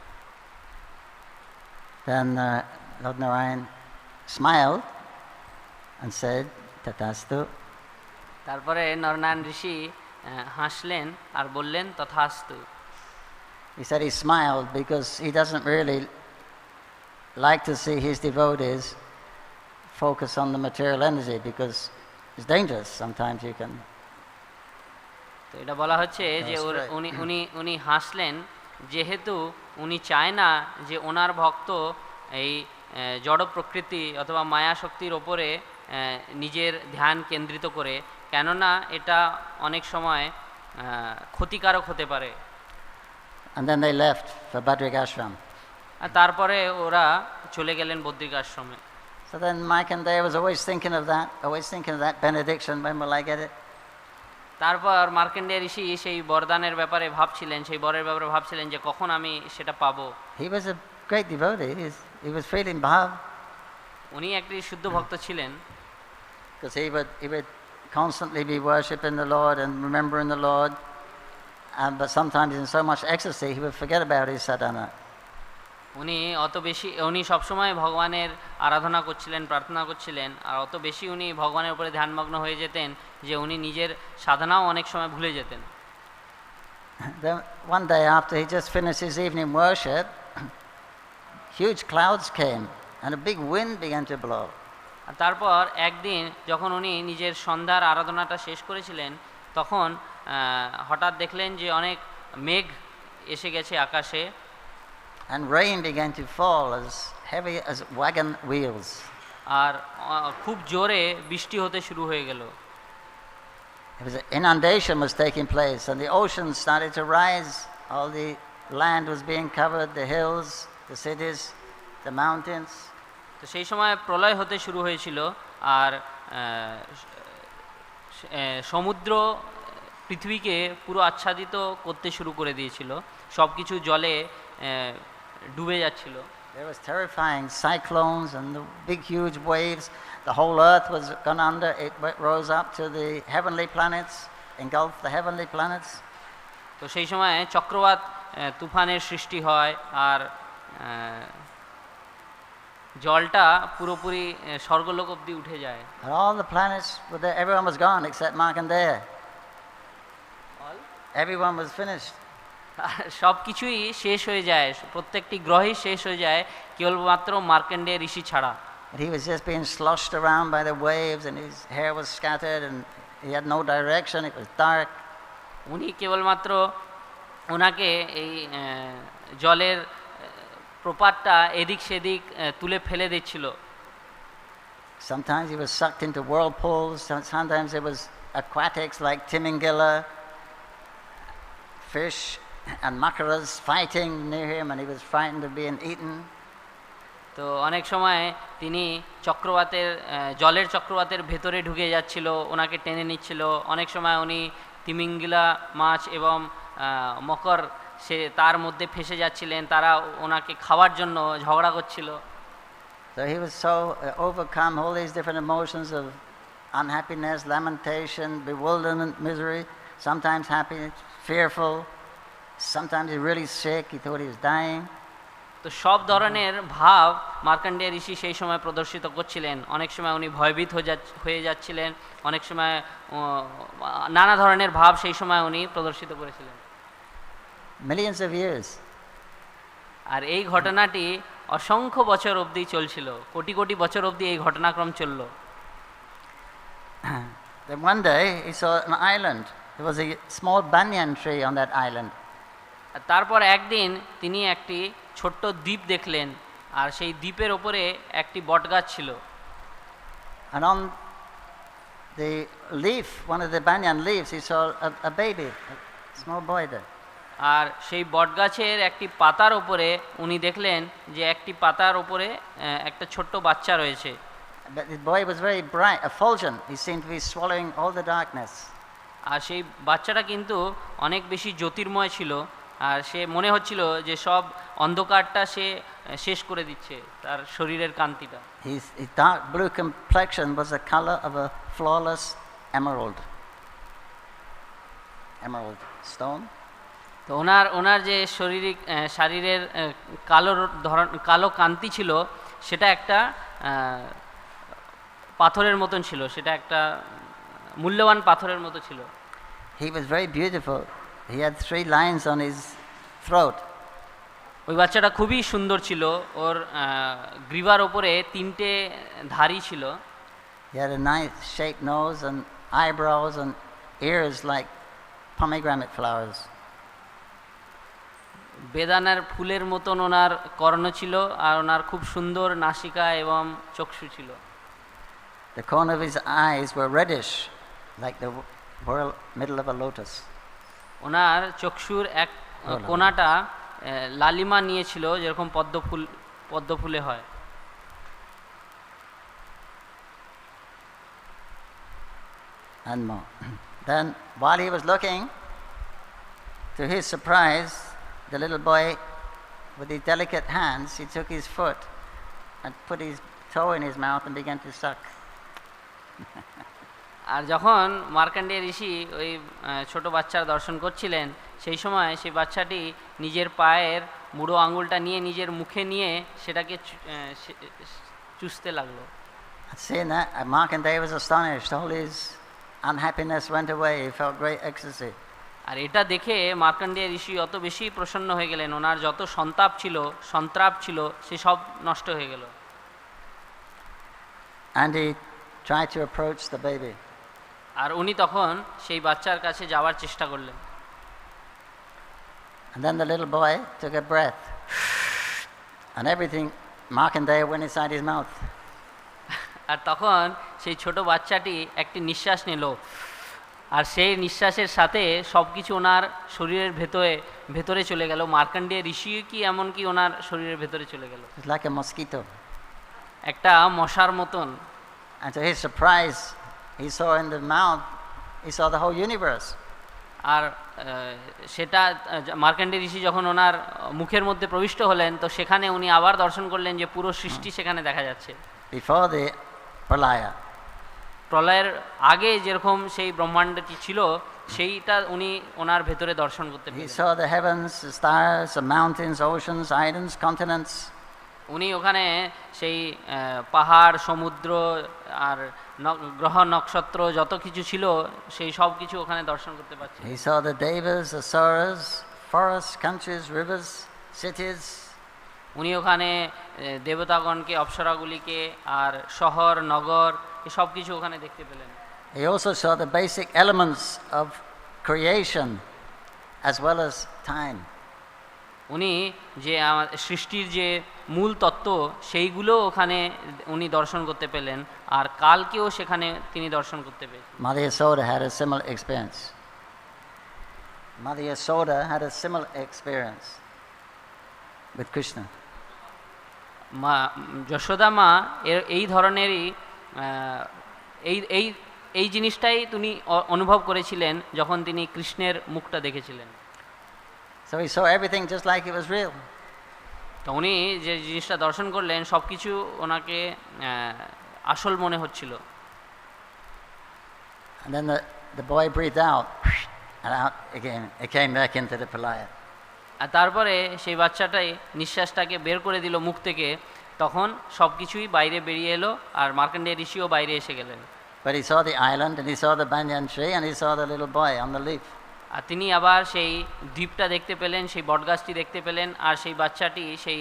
Then Lord Narayan smiled and said, "Tathastu." তারপরে নরনারায়ণ ঋষি হাসলেন আর বললেন, তথাস্তু। He said he smiled because he doesn't really like to see his devotees focus on the material energy because it's dangerous. Sometimes you can. তো এটা বলা হচ্ছে যে উনি হাসলেন, যেহেতু উনি চায় না যে ওনার ভক্ত এই জড় প্রকৃতি অথবা মায়া শক্তির ওপরে নিজের ধ্যান কেন্দ্রিত করে, কেননা এটা অনেক সময় ক্ষতিকারক হতে পারে। And then they left for Badrika Ashram. আর তারপরে ওরা চলে গেলেন বদ্রিক আশ্রমে। So then Markandeya was always thinking of that benediction. When will I get it? তারপর মার্কণ্ডেয় ঋষি সেই বরদানের ব্যাপারে ভাবছিলেন, সেই বরের ব্যাপারে ভাবছিলেন যে কখন আমি সেটা পাবো। He was a great devotee. He was feeling bhav. উনি একটি শুদ্ধ ভক্ত ছিলেন, Because he would constantly be worshipping the Lord and remembering the Lord, but sometimes in so much ecstasy he would forget about his sadhana. উনি সবসময় ভগবানের আরাধনা করছিলেন, প্রার্থনা করছিলেন, আর অত বেশি উনি ভগবানের উপরে ধ্যানমগ্ন হয়ে যেতেন যে উনি নিজের সাধনাও অনেক সময় ভুলে যেতেন। Then one day after he just finished his evening worship, huge clouds came and a big wind began to blow. আর তারপর একদিন যখন উনি নিজের সন্ধ্যার আরাধনাটা শেষ করেছিলেন, তখন হঠাৎ দেখলেন যে অনেক মেঘ এসে গেছে আকাশে, and rain began to fall as heavy as wagon wheels. আর খুব জোরে বৃষ্টি হতে শুরু হয়ে গেল। Inundation was taking place and the ocean started to rise. All the land was being covered, the hills, the cities, the mountains. তো সেই সময় প্রলয় হতে শুরু হয়েছিল, আর সমুদ্র পৃথিবীকে পুরো আচ্ছাদিত করতে শুরু করে দিয়েছিল, সব কিছু জলে ডুবে যাচ্ছিল। There was terrifying cyclones and the big huge waves. The whole earth was gone under. It rose up to the heavenly planets, engulfed the heavenly planets. তো সেই সময় চক্রবাত তুফানের সৃষ্টি হয়, আর জলটা পুরোপুরি স্বর্গলোক অবধি উঠে যায়। And all the planets were there. Everyone was gone except Markandeya. Everyone was finished. সব কিছুই শেষ হয়ে যায়, প্রত্যেকটি গ্রহই শেষ হয়ে যায়, কেবলমাত্র মার্কণ্ডেয় ঋষি ছাড়া। And he was just being sloshed around by the waves, and his hair was scattered, and he had no direction. It was dark. উনি কেবলমাত্র ওনাকে এই জলের প্রপাতটা এদিক সেদিক তুলে ফেলে দিচ্ছিল। Sometimes he was sucked into whirlpools. Sometimes it was aquatics like Timingila, fish and makaras fighting near him, and he was frightened of being eaten. তো অনেক সময় তিনি চক্রবাতের জলের চক্রবাতের ভেতরে ঢুকে যাচ্ছিল, ওনাকে টেনে নিচ্ছিল। অনেক সময় উনি তিমিঙ্গিলা মাছ এবং মকর সে তার মধ্যে ফেসে যাচ্ছিলেন, তারা ওনাকে খাওয়ার জন্য ঝগড়া করছিল। So he was so overcome all these different emotions of unhappiness, lamentation, bewilderment, misery, sometimes happy, fearful, sometimes he really sick, he thought he was dying. তো সব ধরনের ভাব মার্কণ্ডেয় ঋষি সেই সময় প্রদর্শিত করছিলেন। অনেক সময় উনি ভয়ভীত হয়ে যাচ্ছিলেন, অনেক সময় নানা ধরনের ভাব সেই সময় উনি প্রদর্শিত করেছিলেন। Millions of years. আর এই ঘটনাটি অসংখ্য বছর অবধি চলছিল, কোটি কোটি বছর অবধি এই ঘটনাক্রম চলল। Then one day he saw an island. There was a small banyan tree on that island. তারপর একদিন তিনি একটি ছোট্ট দ্বীপ দেখলেন, আর সেই দ্বীপের ওপরে একটি বটগাছ ছিল। And on the leaf, one of the banyan leaves, he saw a baby, a small boy there. আর সেই বটগাছের একটি পাতার ওপরে উনি দেখলেন যে একটি পাতার ওপরে একটা ছোট্ট বাচ্চা রয়েছে। But the boy was very bright, effulgent. He seemed to be swallowing all the darkness. আর সেই বাচ্চাটা কিন্তু অনেক বেশি জ্যোতির্ময় ছিল, আর সে মনে হচ্ছিল যে সব অন্ধকারটা সে শেষ করে দিচ্ছে, তার শরীরের কান্তিটা। His dark blue complexion was the color of a flawless emerald stone. তো ওনার যে শারীরের কালো কান্তি ছিল, সেটা একটা পাথরের মতন ছিল, সেটা একটা মূল্যবান পাথরের মতো ছিল। He was very beautiful. He had 3 lines on his throat. ওই বাচ্চাটা খুবই সুন্দর ছিল, ওর গ্রীবার ওপরে 3টে ধারি ছিল। He had a nice shaped nose and eyebrows and ears like pomegranate flowers. বেদানার ফুলের মতন ওনার কর্ণ ছিল, আর ওনার খুব সুন্দর নাসিকা এবং চক্ষু ছিল। The corner of his eyes were reddish like the middle of a lotus. ওনার চক্ষুর এক কোণাটা লালিমা নিয়েছিল, যেরকম পদ্ম ফুলে হয়। And more. Then while he was looking, to his surprise, the little boy with his delicate hands, he took his foot and put his toe in his mouth and began to suck. আর যখন মার্কণ্ডেয় ঋষি ওই ছোট বাচ্চার দর্শন করছিলেন, সেই সময় সেই বাচ্চাটি নিজের পায়ের বুড়ো আঙুলটা নিয়ে নিজের মুখে নিয়ে সেটাকে চুষতে লাগলো। Seeing that, Markandeya was astonished. All his unhappiness went away. He felt great ecstasy. আর এটা দেখে মার্কণ্ডেয় ঋষি অত বেশি প্রসন্ন হয়ে গেলেন, ওনার যত সন্তাপ ছিল সে সব নষ্ট হয়ে গেল। And he tried to approach the baby. আর উনি তখন সেই বাচ্চার কাছে যাওয়ার চেষ্টা করলেন। And then the little boy took a breath, and everything Markandeya went inside his mouth. আর তখন সেই ছোট বাচ্চাটি একটি নিঃশ্বাস নিল, আর সেই নিঃশ্বাসের সাথে সব কিছু ওনার শরীরের ভেতরে চলে গেল। মার্কণ্ডেয় ঋষি কি এমনকি ওনার শরীরের ভেতরে চলে গেল, It's like a mosquito. একটা মশার মতন। And to his surprise, he saw in the mouth, he saw the whole universe. আর সেটা মার্কণ্ডেয় ঋষি যখন ওনার মুখের মধ্যে প্রবিষ্ট হলেন, তো সেখানে উনি আবার দর্শন করলেন যে পুরো সৃষ্টি সেখানে দেখা যাচ্ছে। Before the pralaya, প্রলয়ের আগে যেরকম সেই ব্রহ্মাণ্ডটি ছিল, সেইটা উনি ওনার ভেতরে দর্শন করতে he পেলেন। saw the heavens, the stars, the mountains, oceans, islands, continents. উনি ওখানে সেই পাহাড়, সমুদ্র আর গ্রহ নক্ষত্র যত কিছু ছিল সেই সব কিছু ওখানে দর্শন করতে পারছেন। He saw the devas, the asuras, forests, countries, rivers, cities. উনি ওখানে দেবতাগণকে, অপ্সরাগুলিকে আর শহর, নগর সব কিছু ওখানে দেখতে পেলেন। He also saw the basic elements of creation as well as time. উনি যে সৃষ্টির যে মূল তত্ত্ব সেইগুলো ওখানে উনি দর্শন করতে পেলেন, আর কালকেও সেখানে তিনি দর্শন করতে পেলেন। Mother Yasoda had a similar experience. Mother Yasoda had a similar experience with Krishna. মা যশোদা মা এই ধরনেরই এই এই এই জিনিসটাই তিনি অনুভব করেছিলেন যখন তিনি কৃষ্ণের মুখটা দেখেছিলেন। So he saw everything just like it was real. তো উনি যে জিনিসটা দর্শন করলেন সব কিছু ওনাকে আসল মনে হচ্ছিল। And then the boy breathed out, and out again. It came back into the pralaya. আর তারপরে সেই বাচ্চাটাই নিঃশ্বাসটাকে বের করে দিল মুখ থেকে, তখন সব কিছুই বাইরে বেরিয়ে এলো, আর মার্কণ্ডেয় ঋষিও বাইরে এসে গেলেন। But he saw the island, and he saw the banyan tree, and he saw the little boy on the leaf. আর তিনি আবার সেই দ্বীপটা দেখতে পেলেন, সেই বটগাছটি দেখতে পেলেন, আর সেই বাচ্চাটি সেই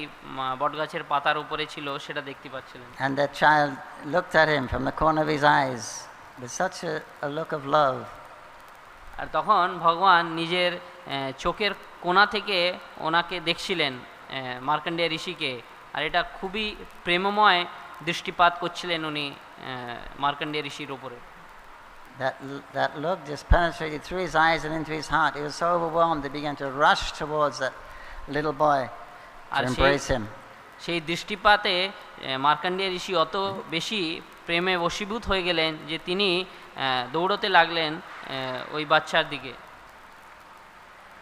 বটগাছের পাতার উপরে ছিল সেটা দেখতে পাচ্ছিলেন। And that child looked at him from the corner of his eyes with such a look of love. আর তখন ভগবান নিজের চোখের কোণা থেকে ওনাকে দেখছিলেন, মার্কণ্ডেয় ঋষিকে, আর এটা খুবই প্রেমময় দৃষ্টিপাত করছিলেন উনি মার্কণ্ডেয় ঋষির উপরে। That look just penetrated through his eyes and into his heart. He was so overwhelmed, he began to rush towards that little boy to embrace him. সেই দৃষ্টিপাতে মার্কণ্ডেয় ঋষি অত বেশি প্রেমে বশীভূত হয়ে গেলেন যে তিনি দৌড়তে লাগলেন ওই বাচ্চার দিকে।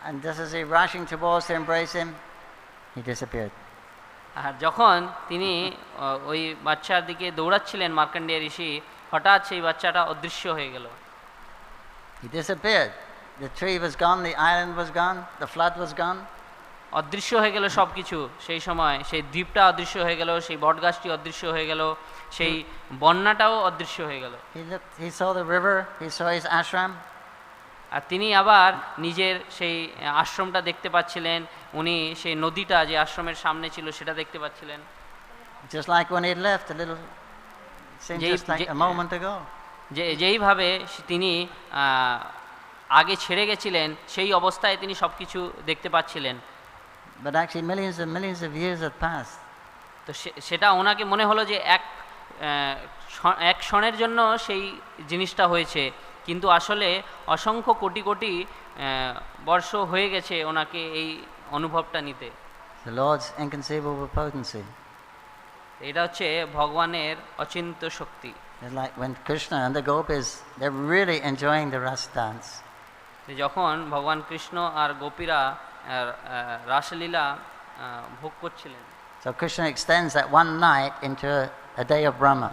And just as he rushing towards to embrace him, he disappeared. আর যখন তিনি ওই বাচ্চার দিকে দৌড়াচ্ছিলেন মার্কণ্ডেয় ঋষি, হঠাৎ সেই বাচ্চাটা অদৃশ্য হয়ে গেল। He disappeared. The tree was gone, the island was gone, the flood was gone. অদৃশ্য হয়ে গেল সব কিছু। সেই সময় সেই দ্বীপটা অদৃশ্য হয়ে গেল, সেই বটগাছটি অদৃশ্য হয়ে গেল, সেই বন্যাটাও অদৃশ্য হয়ে গেল। He saw the river, he saw his ashram. আর তিনি আবার নিজের সেই আশ্রমটা দেখতে পাচ্ছিলেন, উনি সেই নদীটা যে আশ্রমের সামনে ছিল সেটা দেখতে পাচ্ছিলেন। Just like when he left, a little, seemed just like a moment ago. যেইভাবে তিনি আগে ছেড়ে গেছিলেন সেই অবস্থায় তিনি সব কিছু দেখতে পাচ্ছিলেন। But actually millions of years had passed. তো সেটা ওনাকে মনে হলো যে এক ক্ষণের জন্য সেই জিনিসটা হয়েছে, কিন্তু আসলে অসংখ্য কোটি কোটি বর্ষ হয়ে গেছে ওনাকে এই অনুভবটা নিতে। The Lord's inconceivable potency. এটা হচ্ছে ভগবানের অচিন্ত্য শক্তি। It's like when Krishna and the gopis, they're really enjoying the ras dance. যখন ভগবান কৃষ্ণ আর গোপীরা রাসলীলা ভোগ করছিলেন, So Krishna extends that one night into a day of Brahma.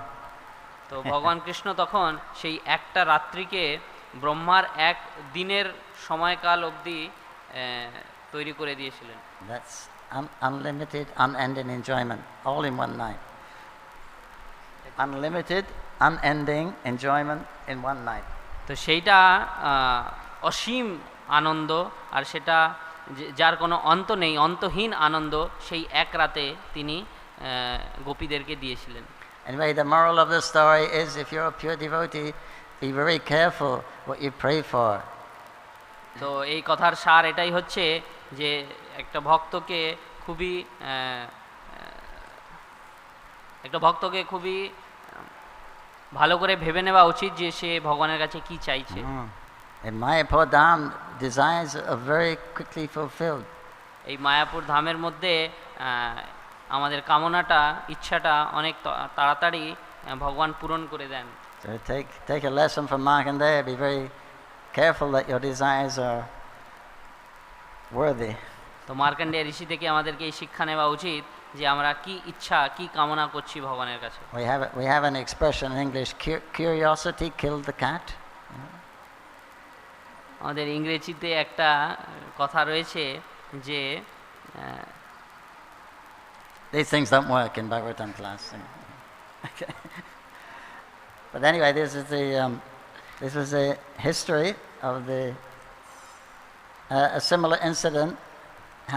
তো ভগবান কৃষ্ণ তখন সেই একটা রাত্রিকে ব্রহ্মার এক দিনের সময়কাল অবধি তৈরি করে দিয়েছিলেন। That's unlimited, unending enjoyment, all in one night. Unlimited, unending enjoyment in one night. তো সেইটা অসীম আনন্দ, আর সেটা যার কোনো অন্ত নেই, অন্তহীন আনন্দ সেই এক রাতে তিনি গোপীদেরকে দিয়েছিলেন। Anyway, the moral of the story is, if you're a pure devotee, be very careful what you pray for. তো এই কথার সার এটাই হচ্ছে যে একটা ভক্তকে খুবই ভালো করে ভেবে নেওয়া উচিত যে সে ভগবানের কাছে কি চাইছে। In Mayapur Dham, desires are very quickly fulfilled. এই মায়াপুর ধামের মধ্যে আমাদের কামনাটা, ইচ্ছাটা অনেক তাড়াতাড়ি ভগবান পূরণ করে দেন। So take a lesson from Markandeya, be very careful that your desires are worthy. তো মার্কণ্ডেয় ঋষি থেকে আমাদেরকে এই শিক্ষা নেওয়া উচিত যে আমরা কি ইচ্ছা কি কামনা করছি ভগবানের কাছে। We have an expression in English, curiosity killed the cat. আমাদের ইংরেজিতে একটা কথা রয়েছে যে these things don't work in Bhagavatam class. Okay. But anyway, this was the history of a similar incident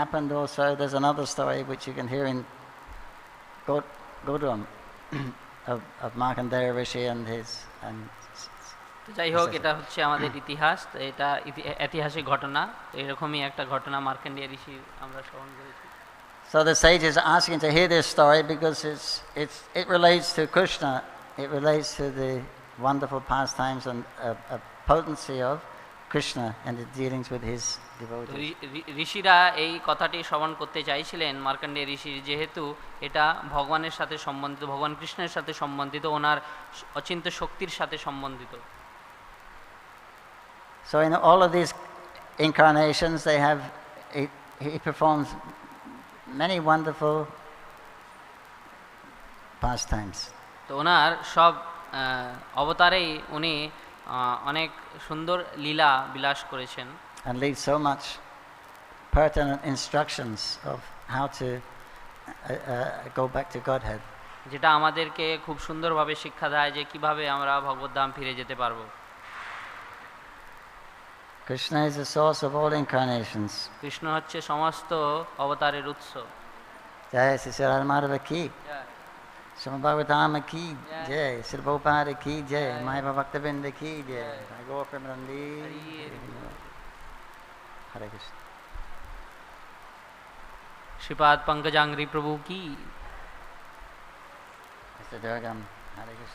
happened also. There's another story which you can hear in Godram of Markandeya Rishi and his তো যাই হোক, এটা হচ্ছে আমাদের ইতিহাস, তো এটা ঐতিহাসিক ঘটনা। তো এরকমই একটা ঘটনা মার্কণ্ডেয় ঋষি আমরা শ্রবণ করেছি। So the sages are asking to hear this story because it relates to Krishna. It relates to the wonderful pastimes and potency of Krishna and the dealings with his devotees. ঋষিরা এই কথাটি শ্রবণ করতে চাইছিলেন মার্কণ্ডেয় ঋষির, যেহেতু এটা ভগবানের সাথে সম্বন্ধিত, ভগবান কৃষ্ণের সাথে সম্বন্ধিত, ওনার অচিন্ত শক্তির সাথে সম্বন্ধিত। So in all of these incarnations, he performs many wonderful pastimes. তো ওনার সব অবতারেই উনি অনেক সুন্দর লীলা বিলাস করেছেন। And leaves so much pertinent instructions of how to go back to Godhead. যেটা আমাদেরকে খুব সুন্দরভাবে শিক্ষা দেয় যে কিভাবে আমরা ভগবদ্ধাম ফিরে যেতে পারবো। Krishna is the source of all incarnations. Krishna হচ্ছে সমস্ত অবতারের উৎস। Jai Sri Radha Madhava ki, Srimad Bhagavatam ki jai, Sri Prabhupada ki jai, Mayapur Bhaktivinoda ki jai, Gaur Premanandi. Hare Krishna. Shripad पंकजांघ्रि प्रभु की। Mr. Durgam, Hare Krishna.